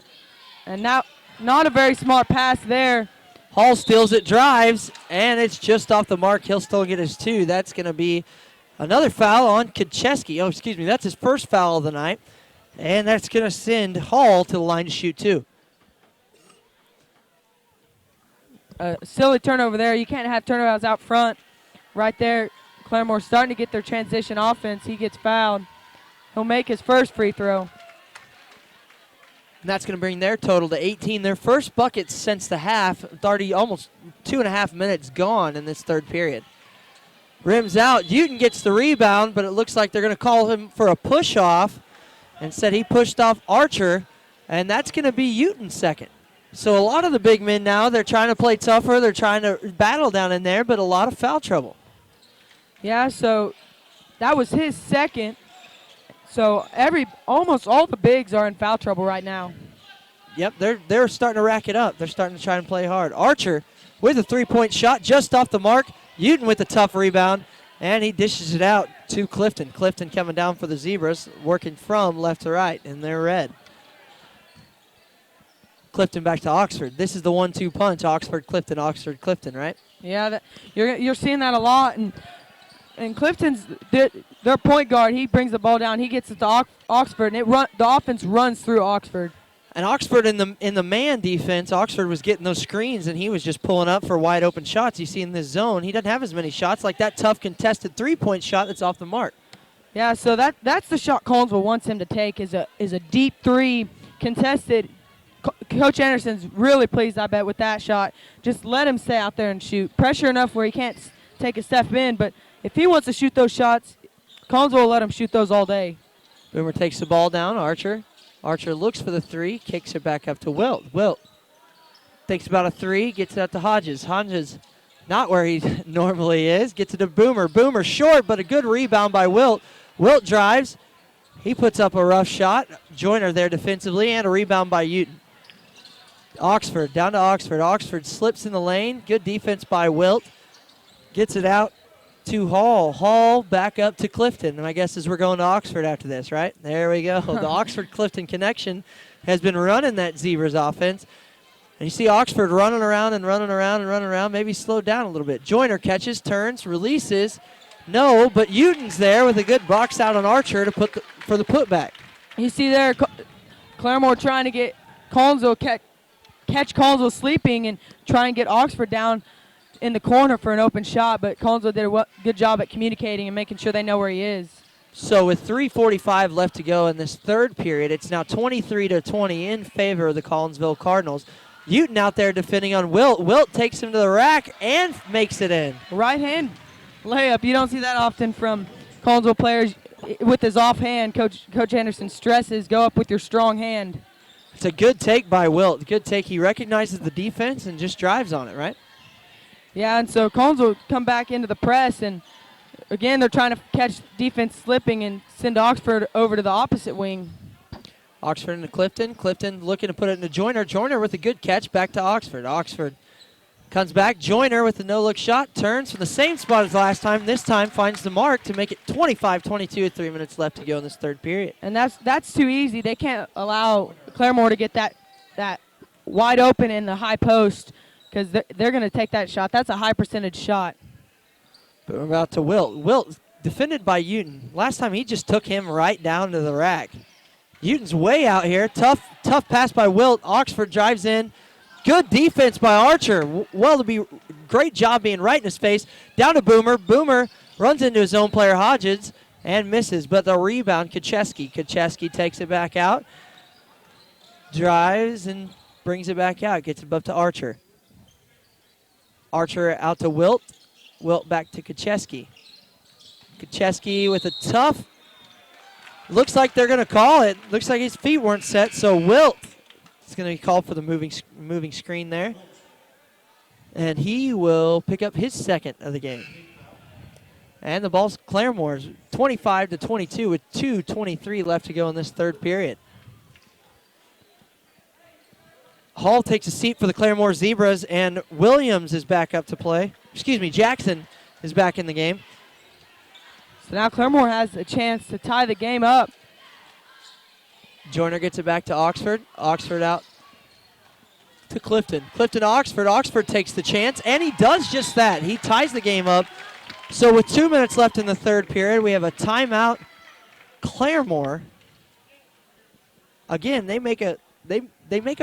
And now, not a very smart pass there. Hall steals it, drives, and it's just off the mark. He'll still get his two. That's going to be another foul on Kacheski. Oh, excuse me, that's his first foul of the night. And that's going to send Hall to the line to shoot two. Silly turnover there. You can't have turnovers out front. Right there, Claremore starting to get their transition offense. He gets fouled. He'll make his first free throw. And that's going to bring their total to 18. Their first bucket since the half. 30, almost 2.5 minutes gone in this third period. Rims out. Uten gets the rebound, but it looks like they're going to call him for a push-off. Instead, he pushed off Archer, and that's going to be Uten's second. So a lot of the big men now, they're trying to play tougher. They're trying to battle down in there, but a lot of foul trouble. Yeah, so that was his second. So almost all the bigs are in foul trouble right now. Yep, they're starting to rack it up. They're starting to try and play hard. Archer with a three-point shot just off the mark. Uten with a tough rebound, and he dishes it out to Clifton. Clifton coming down for the Zebras, working from left to right, and they're red. Clifton back to Oxford. This is the 1-2 punch, Oxford, Clifton, right? Yeah, you're seeing that a lot, and Clifton's their point guard. He brings the ball down. He gets it to Oxford, and the offense runs through Oxford. And Oxford in the man defense, Oxford was getting those screens, and he was just pulling up for wide open shots. You see in this zone, he doesn't have as many shots like that tough contested three-point shot that's off the mark. Yeah, so that's the shot Collinsville wants him to take is a deep three contested. Coach Anderson's really pleased, I bet, with that shot. Just let him stay out there and shoot. Pressure enough where he can't take a step in, but if he wants to shoot those shots, Collinsville will let him shoot those all day. Boomer takes the ball down. Archer looks for the three, kicks it back up to Wilt. Wilt thinks about a three, gets it out to Hodges. Hodges not where he normally is. Gets it to Boomer. Boomer short, but a good rebound by Wilt. Wilt drives. He puts up a rough shot. Joyner there defensively, and a rebound by Uten. Oxford, down to Oxford. Oxford slips in the lane. Good defense by Wilt. Gets it out to Hall. Hall back up to Clifton. And I guess as we're going to Oxford after this, right? There we go. The Oxford-Clifton connection has been running that Zebras offense. And you see Oxford running around and running around and running around. Maybe slowed down a little bit. Joyner catches, turns, releases. No, but Uten's there with a good box out on Archer to for the putback. You see there, Claremore trying to get Collinsville catch Collinsville sleeping and try and get Oxford down in the corner for an open shot, but Collinsville did a good job at communicating and making sure they know where he is. So with 3:45 left to go in this third period, it's now 23-20 in favor of the Collinsville Cardinals. Newton out there defending on Wilt. Wilt takes him to the rack and makes it in. Right hand layup. You don't see that often from Collinsville players with his offhand. Coach Anderson stresses, go up with your strong hand. It's a good take by Wilt. Good take. He recognizes the defense and just drives on it, right? Yeah, and so Collinsville come back into the press, and again, they're trying to catch defense slipping and send Oxford over to the opposite wing. Oxford into Clifton. Clifton looking to put it into Joyner. Joyner with a good catch back to Oxford. Oxford comes back. Joyner with a no-look shot. Turns from the same spot as last time. This time finds the mark to make it 25-22 with 3 minutes left to go in this third period. And that's too easy. They can't allow Claremore to get that wide open in the high post because they're going to take that shot. That's a high percentage shot. But we're about to Wilt. Wilt defended by Newton. Last time he just took him right down to the rack. Newton's way out here. Tough pass by Wilt. Oxford drives in. Good defense by Archer. Great job being right in his face. Down to Boomer. Boomer runs into his own player, Hodges, and misses. But the rebound, Kacheski. Kacheski takes it back out. Drives and brings it back out. Gets it up to Archer. Archer out to Wilt. Wilt back to Kacheski. Kacheski with a tough. Looks like they're going to call it. Looks like his feet weren't set, so Wilt is going to be called for the moving screen there. And he will pick up his second of the game. And the ball's Claremore's 25-22 with 2:23 left to go in this third period. Hall takes a seat for the Claremore Zebras, and Williams is back up to play. Jackson is back in the game. So now Claremore has a chance to tie the game up. Joyner gets it back to Oxford. Oxford out to Clifton. Clifton to Oxford. Oxford takes the chance, and he does just that. He ties the game up. So with 2 minutes left in the third period, we have a timeout. Claremore, again, they make a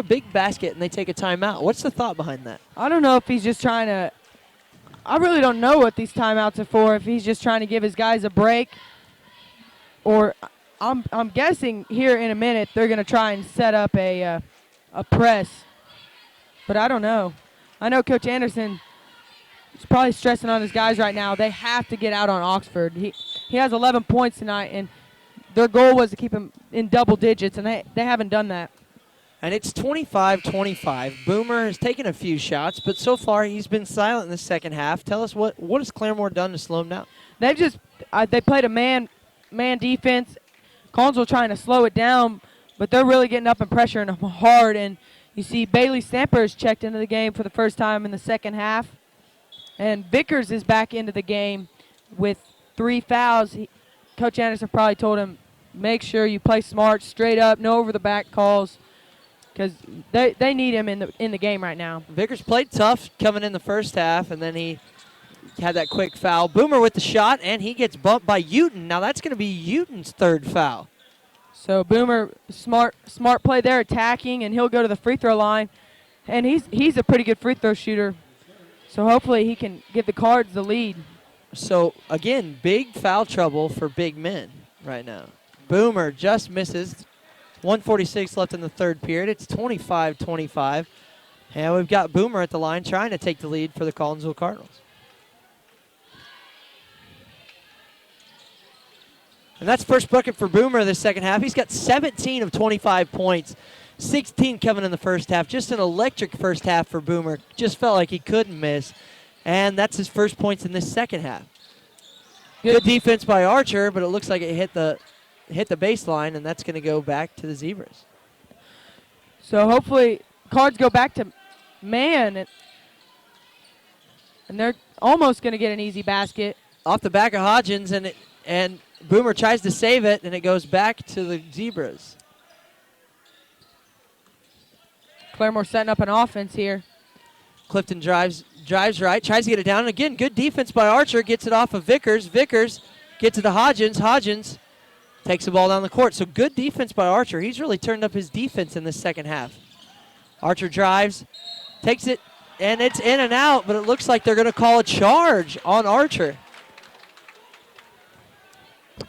big basket and they take a timeout. What's the thought behind that? I don't know if he's just trying to. I really don't know what these timeouts are for. If he's just trying to give his guys a break, or I'm guessing here in a minute they're going to try and set up a press, but I don't know. I know Coach Anderson is probably stressing on his guys right now. They have to get out on Oxford. He has 11 points tonight, and their goal was to keep him in double digits, and they haven't done that. And it's 25-25. Boomer has taken a few shots, but so far he's been silent in the second half. Tell us what has Claremore done to slow him down? They played a man defense. Collinsville trying to slow it down, but they're really getting up and pressuring them hard. And you see Bailey Stamper has checked into the game for the first time in the second half. And Vickers is back into the game with 3 fouls. Coach Anderson probably told him, make sure you play smart, straight up, no over-the-back calls, because they need him in the game right now. Vickers played tough coming in the first half, and then he had that quick foul. Boomer with the shot, and he gets bumped by Uten. Now that's going to be Uten's third foul. So Boomer, smart play there, attacking, and he'll go to the free throw line. And he's a pretty good free throw shooter. So hopefully he can give the Cards the lead. So again, big foul trouble for big men right now. Boomer just misses. 1:46 left in the third period. It's 25-25. And we've got Boomer at the line trying to take the lead for the Collinsville Cardinals. And that's first bucket for Boomer this second half. He's got 17 of 25 points, 16 coming in the first half. Just an electric first half for Boomer. Just felt like he couldn't miss. And that's his first points in this second half. Good defense by Archer, but it looks like it hit the baseline, and that's going to go back to the Zebras. So hopefully Cards go back to man, and they're almost going to get an easy basket. Off the back of Hodgins, and Boomer tries to save it, and it goes back to the Zebras. Claremore setting up an offense here. Clifton drives right, tries to get it down. And again, good defense by Archer, gets it off of Vickers. Vickers gets it to Hodgins. Hodgins takes the ball down the court. So good defense by Archer. He's really turned up his defense in this second half. Archer drives, takes it, and it's in and out, but it looks like they're going to call a charge on Archer.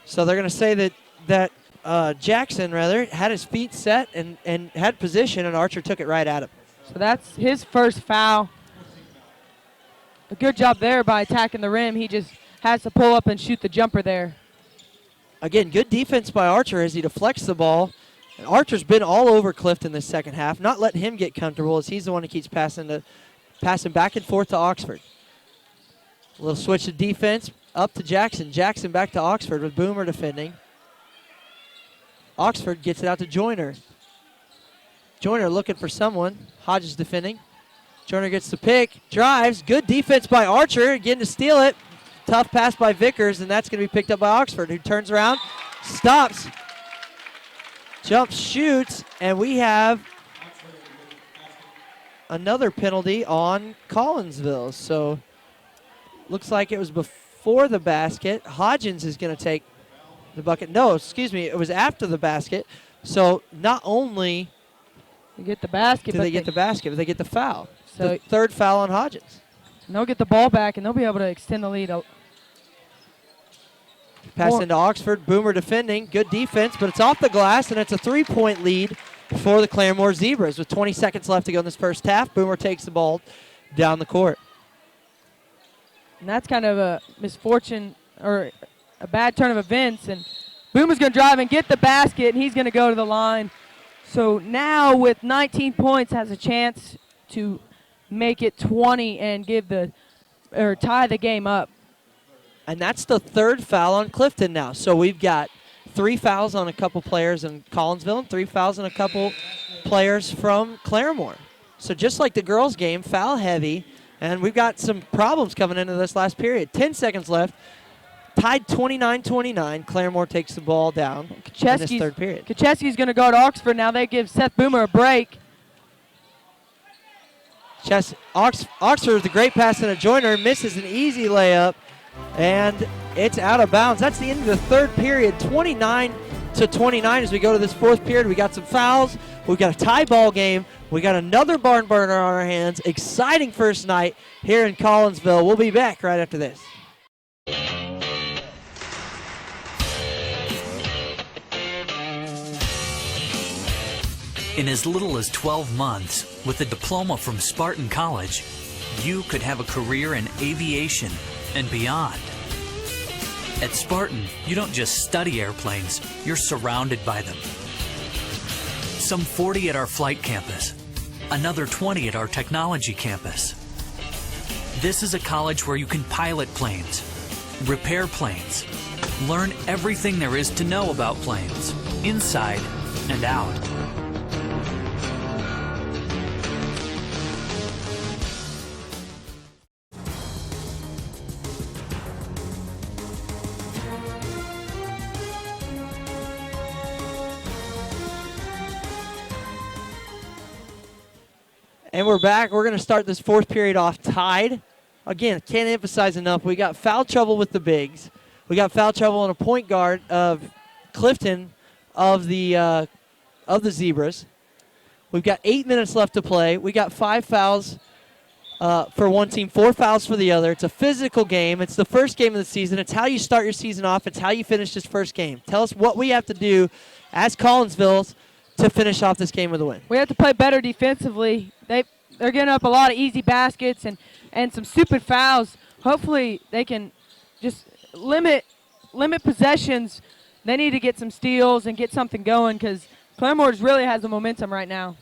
So they're going to say that Jackson, had his feet set and had position, and Archer took it right at him. So that's his first foul. A good job there by attacking the rim. He just has to pull up and shoot the jumper there. Again, good defense by Archer as he deflects the ball. And Archer's been all over Clifton this second half, not letting him get comfortable as he's the one who keeps passing back and forth to Oxford. A little switch of defense up to Jackson. Jackson back to Oxford with Boomer defending. Oxford gets it out to Joyner. Joyner looking for someone. Hodges defending. Joyner gets the pick, drives. Good defense by Archer, getting to steal it. Tough pass by Vickers, and that's going to be picked up by Oxford, who turns around, stops, jumps, shoots, and we have another penalty on Collinsville. So looks like it was before the basket. Hodgins is going to take the bucket. No, excuse me, it was after the basket. So not only they get the basket, do they get the basket, but they get the foul. So the third foul on Hodgins. And they'll get the ball back, and they'll be able to extend the lead. Pass into Oxford. Boomer defending. Good defense, but it's off the glass, and it's a 3-point lead for the Claremore Zebras with 20 seconds left to go in this first half. Boomer takes the ball down the court. And that's kind of a misfortune or a bad turn of events. And Boomer's going to drive and get the basket, and he's going to go to the line. So now with 19 points has a chance to make it 20 and tie the game up. And that's the third foul on Clifton now. So we've got 3 fouls on a couple players in Collinsville and 3 fouls on a couple players from Claremore. So just like the girls' game, foul heavy, and we've got some problems coming into this last period. 10 seconds left. Tied 29-29. Claremore takes the ball down in this third period. Kacheski's going to go to Oxford now. They give Seth Boomer a break. Oxford with a great pass and a Joyner misses an easy layup, and it's out of bounds. That's the end of the third period, 29-29 as we go to this fourth period. We got some fouls. We've got a tie ball game. We got another barn burner on our hands. Exciting first night here in Collinsville. We'll be back right after this. In as little as 12 months, with a diploma from Spartan College, you could have a career in aviation and beyond. At Spartan, you don't just study airplanes, you're surrounded by them. Some 40 at our flight campus, another 20 at our technology campus. This is a college where you can pilot planes, repair planes, learn everything there is to know about planes, inside and out. And we're back. We're going to start this fourth period off tied. Again, can't emphasize enough. We got foul trouble with the bigs. We got foul trouble on a point guard of Clifton of the Zebras. We've got 8 minutes left to play. We got 5 fouls for one team, 4 fouls for the other. It's a physical game. It's the first game of the season. It's how you start your season off. It's how you finish this first game. Tell us what we have to do as Collinsville to finish off this game with a win. We have to play better defensively. They're getting up a lot of easy baskets and some stupid fouls. Hopefully they can just limit possessions. They need to get some steals and get something going because Claremore really has the momentum right now.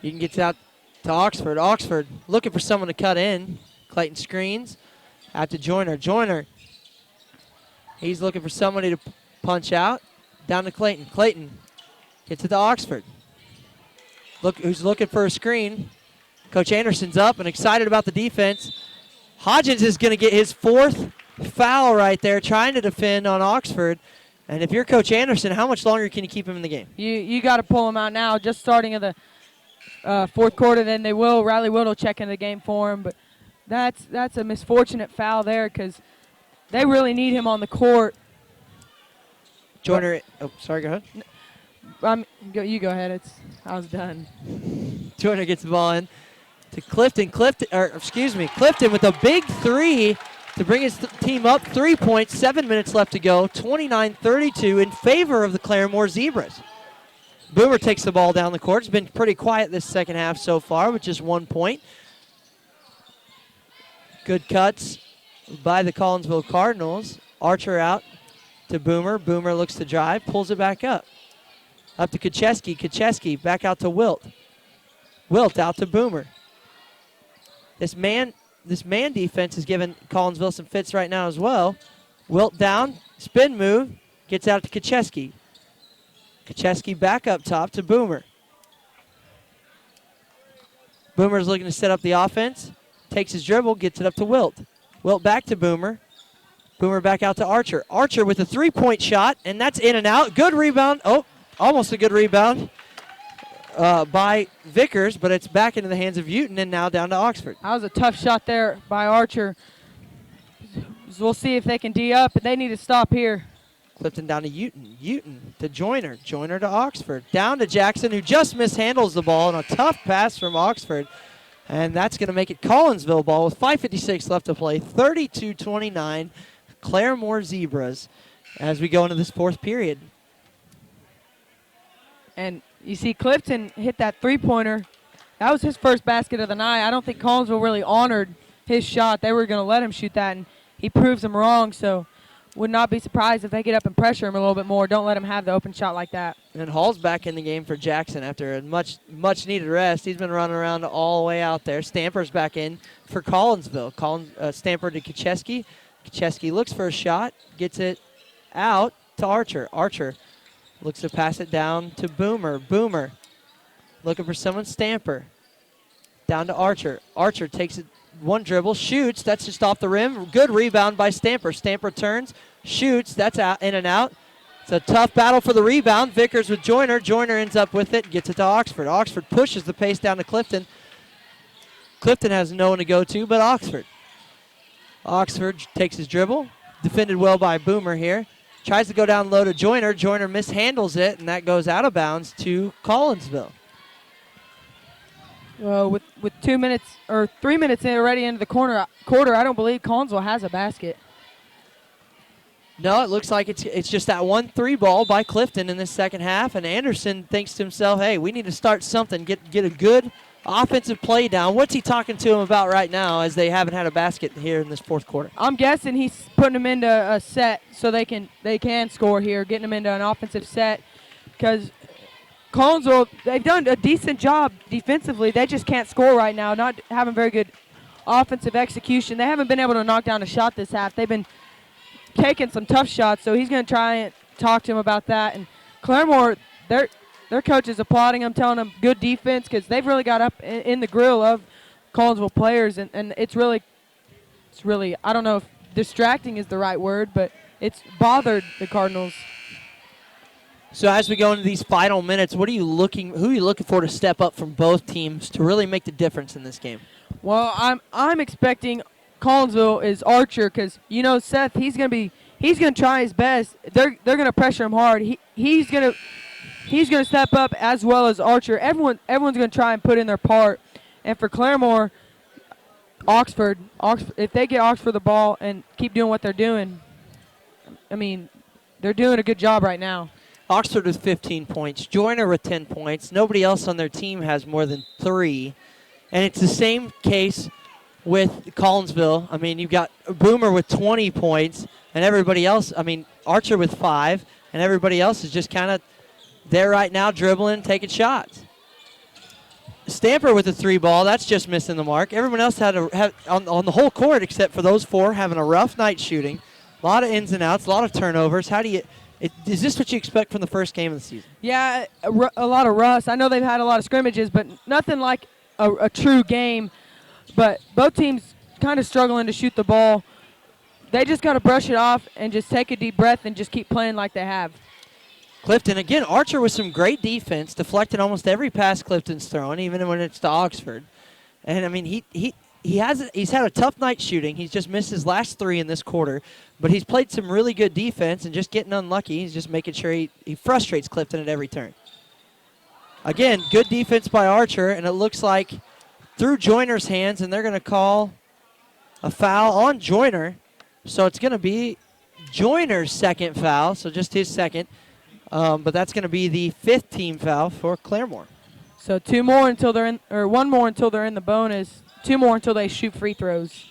You can get out to Oxford. Oxford looking for someone to cut in. Clayton screens out to Joyner. Joyner, he's looking for somebody to punch out. Down to Clayton. Clayton gets it to Oxford. Look who's looking for a screen. Coach Anderson's up and excited about the defense. Hodgins is going to get his 4th foul right there, trying to defend on Oxford. And if you're Coach Anderson, how much longer can you keep him in the game? You got to pull him out now. Just starting of the fourth quarter, then they will. Riley Whittle check in the game for him. But that's a misfortunate foul there because they really need him on the court. Joyner, oh, sorry, go ahead. You go ahead. I was done. Joyner gets the ball in to Clifton. Clifton with a big three to bring his team up 3 points. 7 minutes left to go. 29-32 in favor of the Claremore Zebras. Boomer takes the ball down the court. It's been pretty quiet this second half so far with just 1 point. Good cuts by the Collinsville Cardinals. Archer out to Boomer. Boomer looks to drive, pulls it back up. Up to Kacheski. Kacheski back out to Wilt. Wilt out to Boomer. This man defense is giving Collinsville some fits right now as well. Wilt down, spin move, gets out to Kacheski. Kacheski back up top to Boomer. Boomer's looking to set up the offense. Takes his dribble, gets it up to Wilt. Wilt back to Boomer. Boomer back out to Archer. Archer with a three-point shot, and that's in and out. Good rebound. Oh, almost a good rebound by Vickers, but it's back into the hands of Uton and now down to Oxford. That was a tough shot there by Archer. We'll see if they can D up, but they need to stop here. Clifton down to Uton. Uton to Joyner. Joyner to Oxford. Down to Jackson, who just mishandles the ball, and a tough pass from Oxford. And that's going to make it Collinsville ball with 5:56 left to play. 32-29, Claremore Zebras as we go into this fourth period. And you see Clifton hit that three-pointer. That was his first basket of the night. I don't think Collinsville really honored his shot. They were going to let him shoot that, and he proves them wrong. So would not be surprised if they get up and pressure him a little bit more. Don't let him have the open shot like that. And Hall's back in the game for Jackson after a much needed rest. He's been running around all the way out there. Stamper's back in for Collinsville. Stamper to Kacheski. Kacheski looks for a shot, gets it out to Archer. Archer looks to pass it down to Boomer. Boomer looking for someone. Stamper down to Archer. Archer takes it. One dribble, shoots, that's just off the rim. Good rebound by Stamper. Stamper turns, shoots, that's out, in and out. It's a tough battle for the rebound. Vickers with Joyner. Joyner ends up with it, gets it to Oxford. Oxford pushes the pace down to Clifton. Clifton has no one to go to but Oxford. Oxford takes his dribble, defended well by Boomer here. Tries to go down low to Joyner. Joyner mishandles it, and that goes out of bounds to Collinsville. With 2 minutes or 3 minutes already into the quarter, I don't believe Collinsville has a basket. No, it looks like it's just that 1-3 ball by Clifton in this second half, and Anderson thinks to himself, hey, we need to start something, get a good offensive play down. What's he talking to him about right now as they haven't had a basket here in this fourth quarter? I'm guessing he's putting them into a set so they can score here, getting them into an offensive set, because Collinsville, they've done a decent job defensively. They just can't score right now, not having very good offensive execution. They haven't been able to knock down a shot this half. They've been taking some tough shots, so he's going to try and talk to him about that. And Claremore, their coach is applauding them, telling them good defense, because they've really got up in the grill of Collinsville players, and it's really, I don't know if distracting is the right word, but it's bothered the Cardinals. So as we go into these final minutes, who are you looking for to step up from both teams to really make the difference in this game? Well, I'm expecting Collinsville is Archer, because Seth, he's gonna try his best. They're gonna pressure him hard. He's gonna step up as well as Archer. Everyone's gonna try and put in their part. And for Claremore, Oxford, if they get Oxford the ball and keep doing what they're doing, I mean, they're doing a good job right now. Oxford with 15 points. Joyner with 10 points. Nobody else on their team has more than 3. And it's the same case with Collinsville. I mean, you've got Boomer with 20 points, and everybody else, Archer with 5, and everybody else is just kind of there right now dribbling, taking shots. Stamper with a 3 ball. That's just missing the mark. Everyone else had on the whole court except for those 4 having a rough night shooting. A lot of ins and outs, a lot of turnovers. Is this what you expect from the first game of the season? Yeah, a lot of rust. I know they've had a lot of scrimmages, but nothing like a true game. But both teams kind of struggling to shoot the ball. They just got to brush it off and just take a deep breath and just keep playing like they have. Clifton, again, Archer with some great defense, deflecting almost every pass Clifton's throwing, even when it's to Oxford. And, he's had a tough night shooting. He's just missed his last 3 in this quarter. But he's played some really good defense and just getting unlucky. He's just making sure he frustrates Clifton at every turn. Again, good defense by Archer, and it looks like through Joyner's hands, and they're going to call a foul on Joyner. So it's going to be Joyner's second foul, so just his second. But that's going to be the 5th team foul for Claremore. So 2 more until they're in, or 1 more until they're in the bonus. 2 more until they shoot free throws.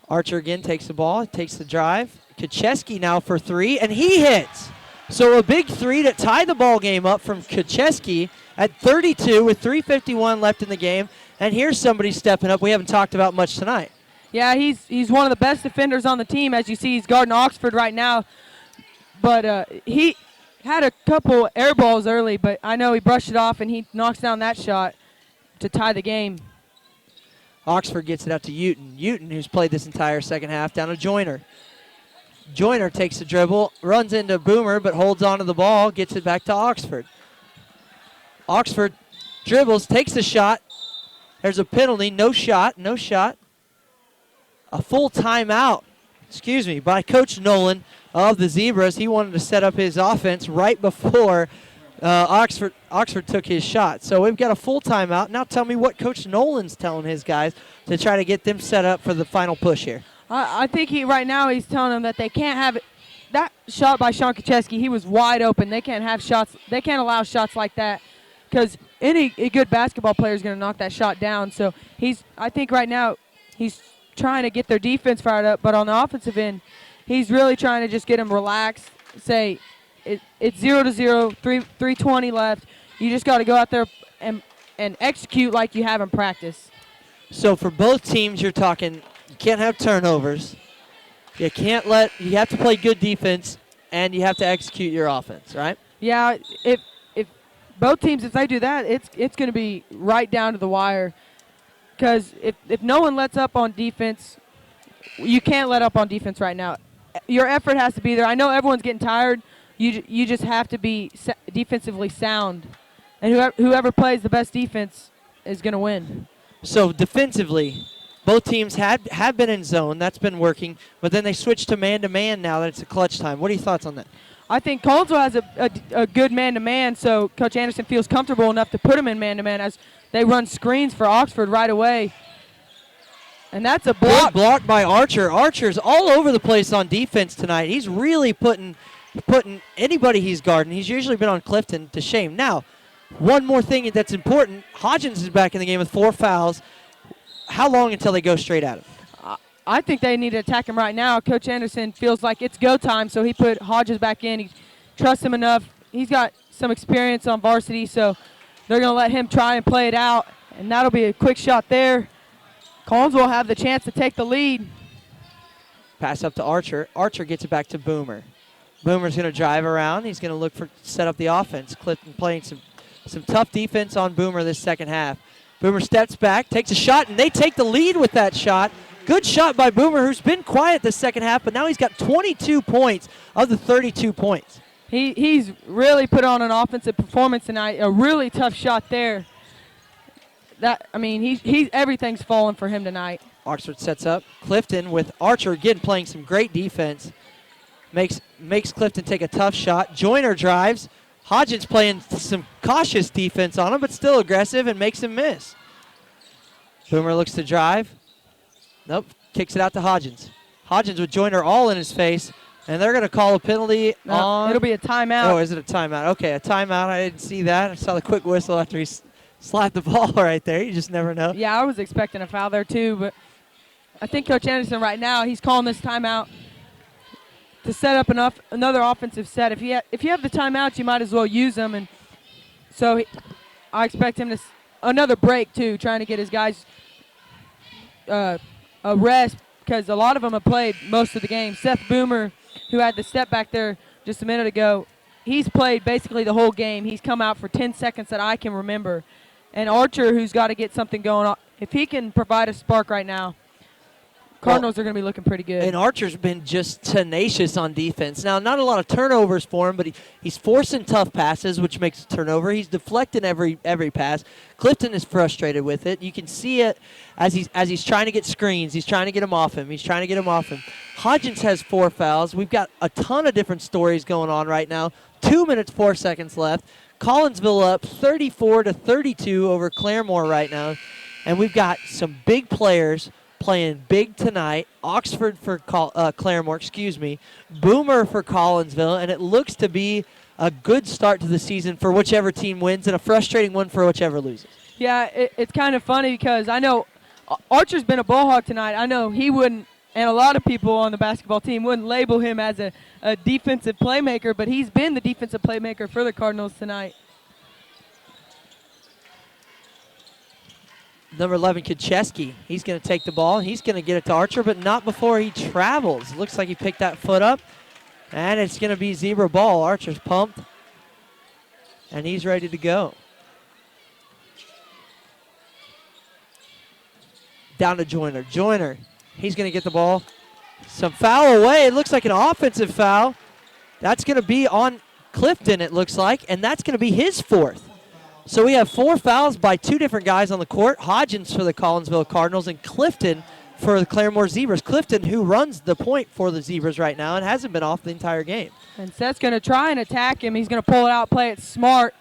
Archer again takes the ball, takes the drive. Kucheski now for 3, and he hits. So a big 3 to tie the ball game up from Kucheski at 32 with 3:51 left in the game. And here's somebody stepping up we haven't talked about much tonight. Yeah, he's one of the best defenders on the team. As you see, he's guarding Oxford right now. But he had a couple air balls early, but I know he brushed it off, and he knocks down that shot to tie the game. Oxford gets it out to Uten. Uten, who's played this entire second half, down to Joyner. Joyner takes the dribble, runs into Boomer, but holds onto the ball, gets it back to Oxford. Oxford dribbles, takes the shot. There's a penalty, no shot. A full timeout, by Coach Nolan of the Zebras. He wanted to set up his offense right before Oxford took his shot. So we've got a full timeout. Now tell me what Coach Nolan's telling his guys to try to get them set up for the final push here. I think right now he's telling them that they can't have it. That shot by Sean Kucheski, he was wide open. They can't have shots. They can't allow shots like that because any good basketball player is going to knock that shot down. So I think right now he's trying to get their defense fired up, but on the offensive end, he's really trying to just get them relaxed, say it's 0-0, 3:20 left. You just got to go out there and execute like you have in practice. So for both teams, you're talking you can't have turnovers. You have to play good defense, and you have to execute your offense, right? Yeah, if both teams, if they do that, it's going to be right down to the wire. Because if no one lets up on defense, you can't let up on defense right now. Your effort has to be there. I know everyone's getting tired. You just have to be defensively sound. And whoever plays the best defense is going to win. So defensively, both teams have been in zone. That's been working. But then they switched to man-to-man now that it's a clutch time. What are your thoughts on that? I think Collinsville has a good man-to-man, so Coach Anderson feels comfortable enough to put him in man-to-man as they run screens for Oxford right away. And that's a block. Good block by Archer. Archer's all over the place on defense tonight. He's really putting anybody he's guarding. He's usually been on Clifton to shame. Now, one more thing that's important. Hodgins is back in the game with 4 fouls. How long until they go straight at him? I think they need to attack him right now. Coach Anderson feels like it's go time, so he put Hodges back in. He trusts him enough. He's got some experience on varsity, so they're going to let him try and play it out, and that'll be a quick shot there. Collinsville will have the chance to take the lead. Pass up to Archer. Archer gets it back to Boomer. Boomer's going to drive around. He's going to look for set up the offense. Clifton playing some tough defense on Boomer this second half. Boomer steps back, takes a shot, and they take the lead with that shot. Good shot by Boomer, who's been quiet this second half, but now he's got 22 points of the 32 points. He's really put on an offensive performance tonight. A really tough shot there. Everything's falling for him tonight. Oxford sets up. Clifton with Archer again playing some great defense. Makes Clifton take a tough shot. Joyner drives. Hodgins playing some cautious defense on him, but still aggressive and makes him miss. Boomer looks to drive. Nope, kicks it out to Hodgins. Hodgins with Joyner all in his face, and they're going to call a penalty on. It'll be a timeout. Oh, is it a timeout? Okay, a timeout. I didn't see that. I saw the quick whistle after he slapped the ball right there. You just never know. Yeah, I was expecting a foul there too, but I think Coach Anderson right now, he's calling this timeout to set up another offensive set. If you have the timeouts, you might as well use them, and so I expect him to another break too, trying to get his guys a rest because a lot of them have played most of the game. Seth Boomer, who had the step back there just a minute ago, he's played basically the whole game. He's come out for 10 seconds that I can remember. And Archer, who's got to get something going on, if he can provide a spark right now, Cardinals are going to be looking pretty good. And Archer's been just tenacious on defense. Now, not a lot of turnovers for him, but he's forcing tough passes, which makes a turnover. He's deflecting every pass. Clifton is frustrated with it. You can see it as he's trying to get screens. He's trying to get them off him. Hodgins has 4 fouls. We've got a ton of different stories going on right now. 2 minutes, 4 seconds left. Collinsville up 34-32 over Claremore right now. And we've got some big players playing big tonight. Oxford for Claremore, Boomer for Collinsville, and it looks to be a good start to the season for whichever team wins and a frustrating one for whichever loses. Yeah, it's kind of funny because I know Archer's been a ball hawk tonight. I know he wouldn't, and a lot of people on the basketball team wouldn't label him as a defensive playmaker, but he's been the defensive playmaker for the Cardinals tonight. Number 11, Kacheski. He's going to take the ball. He's going to get it to Archer, but not before he travels. Looks like he picked that foot up, and it's going to be Zebra ball. Archer's pumped, and he's ready to go. Down to Joyner. Joyner, he's going to get the ball. Some foul away. It looks like an offensive foul. That's going to be on Clifton, it looks like, and that's going to be his fourth. So we have 4 fouls by 2 different guys on the court. Hodgins for the Collinsville Cardinals and Clifton for the Claremore Zebras. Clifton, who runs the point for the Zebras right now and hasn't been off the entire game. And Seth's going to try and attack him. He's going to pull it out, play it smart.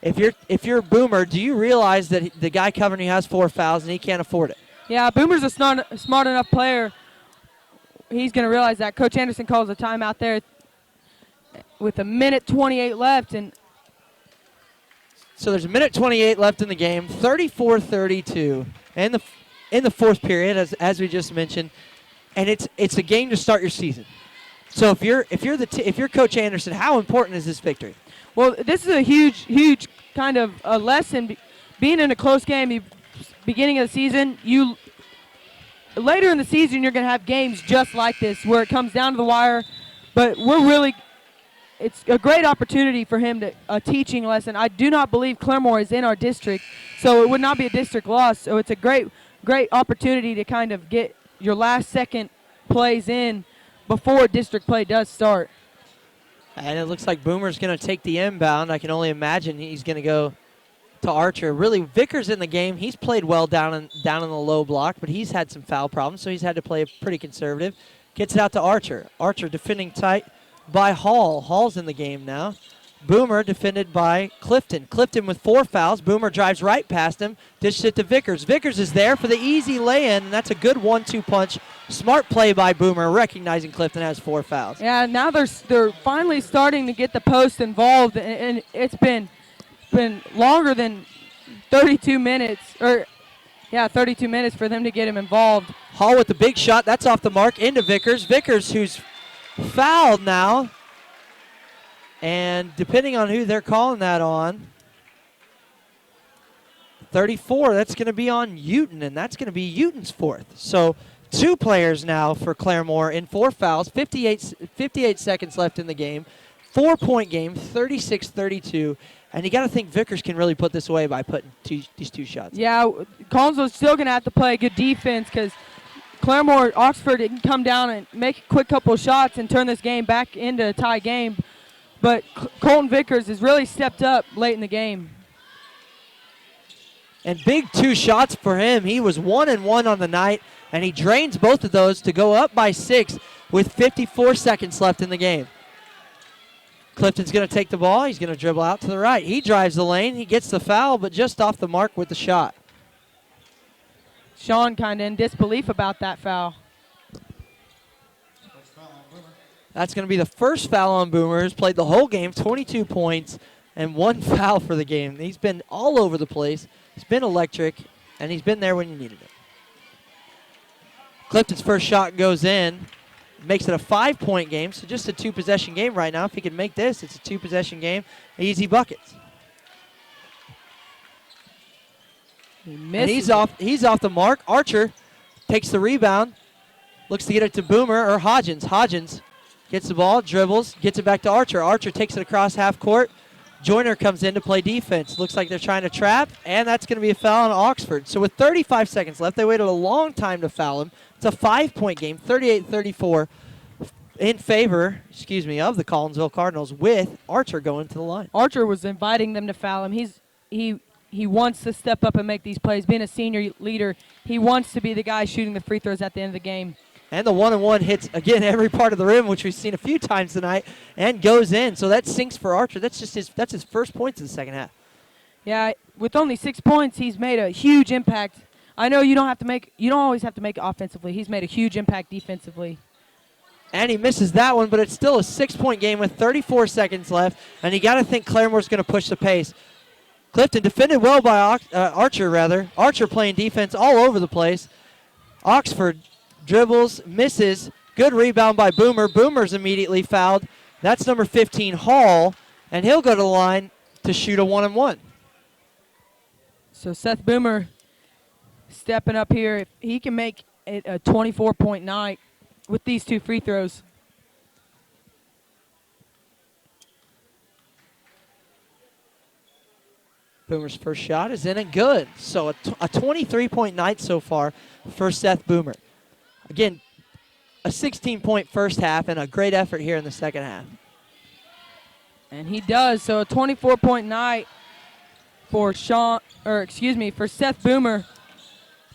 If you're Boomer, do you realize that the guy covering you has 4 fouls and he can't afford it? Yeah, Boomer's a smart enough player. He's going to realize that. Coach Anderson calls a timeout there with 1:28 left, and so there's 1:28 left in the game, 34-32, and in the fourth period, as we just mentioned, and it's a game to start your season. So if you're Coach Anderson, how important is this victory? Well, this is a huge kind of a lesson. Being in a close game, beginning of the season, later in the season you're going to have games just like this where it comes down to the wire, but it's a great opportunity for him a teaching lesson. I do not believe Claremore is in our district, so it would not be a district loss. So it's a great opportunity to kind of get your last second plays in before district play does start. And it looks like Boomer's going to take the inbound. I can only imagine he's going to go to Archer. Really, Vickers in the game. He's played well down in the low block, but he's had some foul problems, so he's had to play pretty conservative. Gets it out to Archer. Archer defending tight by Hall. Hall's in the game now. Boomer defended by Clifton. Clifton with 4 fouls. Boomer drives right past him. Dishes it to Vickers. Vickers is there for the easy lay-in, and that's a good 1-2 punch. Smart play by Boomer, recognizing Clifton has 4 fouls. Yeah, now they're finally starting to get the post involved, and it's been longer than 32 minutes, 32 minutes for them to get him involved. Hall with the big shot. That's off the mark into Vickers. Vickers, who's fouled now. And depending on who they're calling that on, 34, that's going to be on Uton, and that's going to be Uton's fourth. So 2 players now for Claremore in 4 fouls, 58 seconds left in the game. 4-point game, 36-32. And you got to think Vickers can really put this away by putting these 2 shots. Yeah, Collinsville's still going to have to play good defense because Claremore, Oxford can come down and make a quick couple of shots and turn this game back into a tie game. But Colton Vickers has really stepped up late in the game. And big 2 shots for him. He was 1-1 on the night, and he drains both of those to go up by 6 with 54 seconds left in the game. Clifton's going to take the ball. He's going to dribble out to the right. He drives the lane. He gets the foul, but just off the mark with the shot. Sean kind of in disbelief about that foul. That's going to be the first foul on Boomer. He's played the whole game, 22 points, and 1 foul for the game. He's been all over the place. He's been electric, and he's been there when you needed it. Clifton's first shot goes in. Makes it a 5-point game, so just a 2-possession game right now. If he can make this, it's a 2-possession game. Easy buckets. And he's off the mark. Archer takes the rebound. Looks to get it to Boomer or Hodgins. Hodgins gets the ball, dribbles, gets it back to Archer. Archer takes it across half court. Joyner comes in to play defense. Looks like they're trying to trap, and that's going to be a foul on Oxford. So with 35 seconds left, they waited a long time to foul him. It's a 5-point game, 38-34 in favor, of the Collinsville Cardinals, with Archer going to the line. Archer was inviting them to foul him. He wants to step up and make these plays. Being a senior leader, he wants to be the guy shooting the free throws at the end of the game. And the 1-and-1 hits, again, every part of the rim, which we've seen a few times tonight, and goes in. So that sinks for Archer. That's his first points in the second half. Yeah, with only 6 points, he's made a huge impact. I know you don't always have to make it offensively. He's made a huge impact defensively. And he misses that one, but it's still a 6-point game with 34 seconds left, and you got to think Claremore's going to push the pace. Clifton defended well by Archer. Archer playing defense all over the place. Oxford dribbles, misses. Good rebound by Boomer. Boomer's immediately fouled. That's number 15, Hall, and he'll go to the line to shoot a 1-and-1. So Seth Boomer stepping up here. If he can make it a 24-point night with these 2 free throws. Boomer's first shot is in and good. So a 23-point night so far for Seth Boomer. Again, a 16-point first half and a great effort here in the second half. And he does. So a 24-point night for Seth Boomer.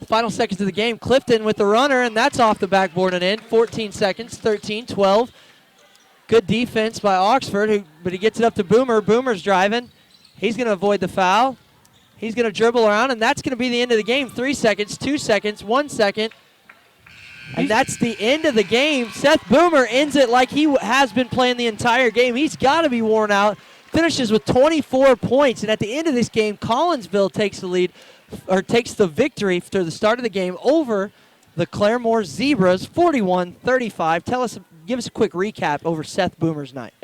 Final seconds of the game. Clifton with the runner, and that's off the backboard and in. 14 seconds, 13, 12. Good defense by Oxford, but he gets it up to Boomer. Boomer's driving. He's going to avoid the foul. He's going to dribble around, and that's going to be the end of the game. 3 seconds, 2 seconds, 1 second. And that's the end of the game. Seth Boomer ends it like he has been playing the entire game. He's got to be worn out. Finishes with 24 points. And at the end of this game, Collinsville takes the lead, or takes the victory to the start of the game over the Claremore Zebras, 41-35. Give us a quick recap over Seth Boomer's night.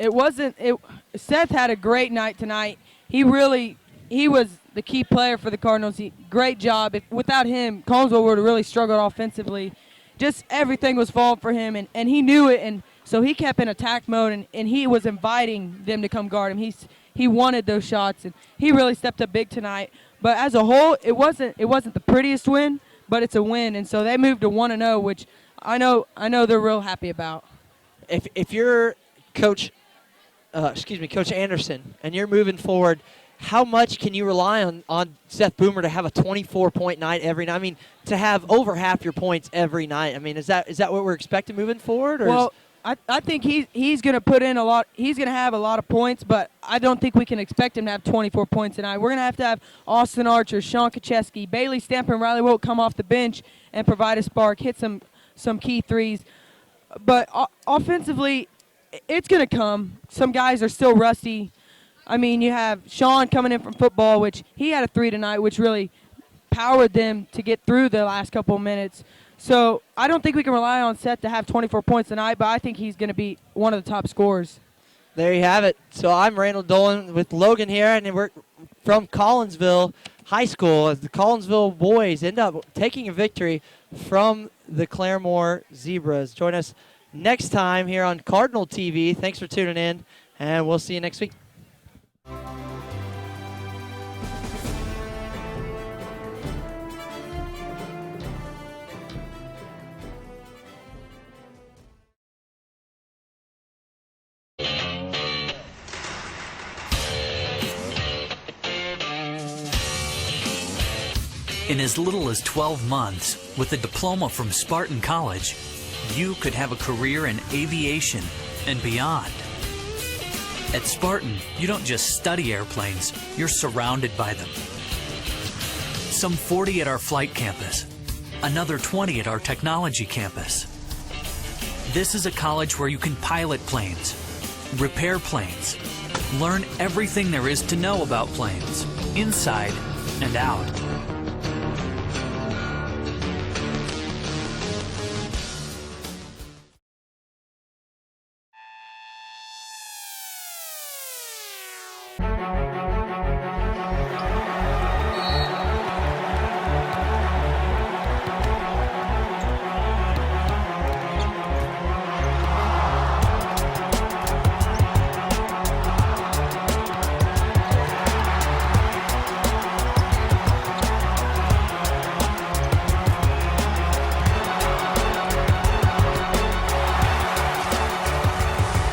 Seth had a great night tonight. He was the key player for the Cardinals. Great job. Without him, Collinsville would have really struggled offensively. Just everything was falling for him, and he knew it, and so he kept in attack mode, and he was inviting them to come guard him. He wanted those shots, and he really stepped up big tonight. But as a whole, it wasn't the prettiest win, but it's a win, and so they moved to 1-0, which I know they're real happy about. If you're Coach Anderson, and you're moving forward, how much can you rely on Seth Boomer to have a 24-point night every night? I mean, to have over half your points every night. I mean, is that what we're expecting moving forward? Or I think he's going to put in a lot. He's going to have a lot of points, but I don't think we can expect him to have 24 points tonight. We're going to have Austin Archer, Sean Kacheski, Bailey Stamper, and Riley Wilt come off the bench and provide a spark, hit some key threes. But offensively, it's going to come. Some guys are still rusty. I mean, you have Sean coming in from football, which he had a 3 tonight, which really powered them to get through the last couple of minutes. So I don't think we can rely on Seth to have 24 points tonight, but I think he's going to be one of the top scorers. There you have it. So I'm Randall Dolan with Logan here, and we're from Collinsville High School as the Collinsville boys end up taking a victory from the Claremore Zebras. Join us next time here on Cardinal TV. Thanks for tuning in, and we'll see you next week. In as little as 12 months, with a diploma from Spartan College, you could have a career in aviation and beyond. At Spartan, you don't just study airplanes, you're surrounded by them. Some 40 at our flight campus, another 20 at our technology campus. This is a college where you can pilot planes, repair planes, learn everything there is to know about planes, inside and out.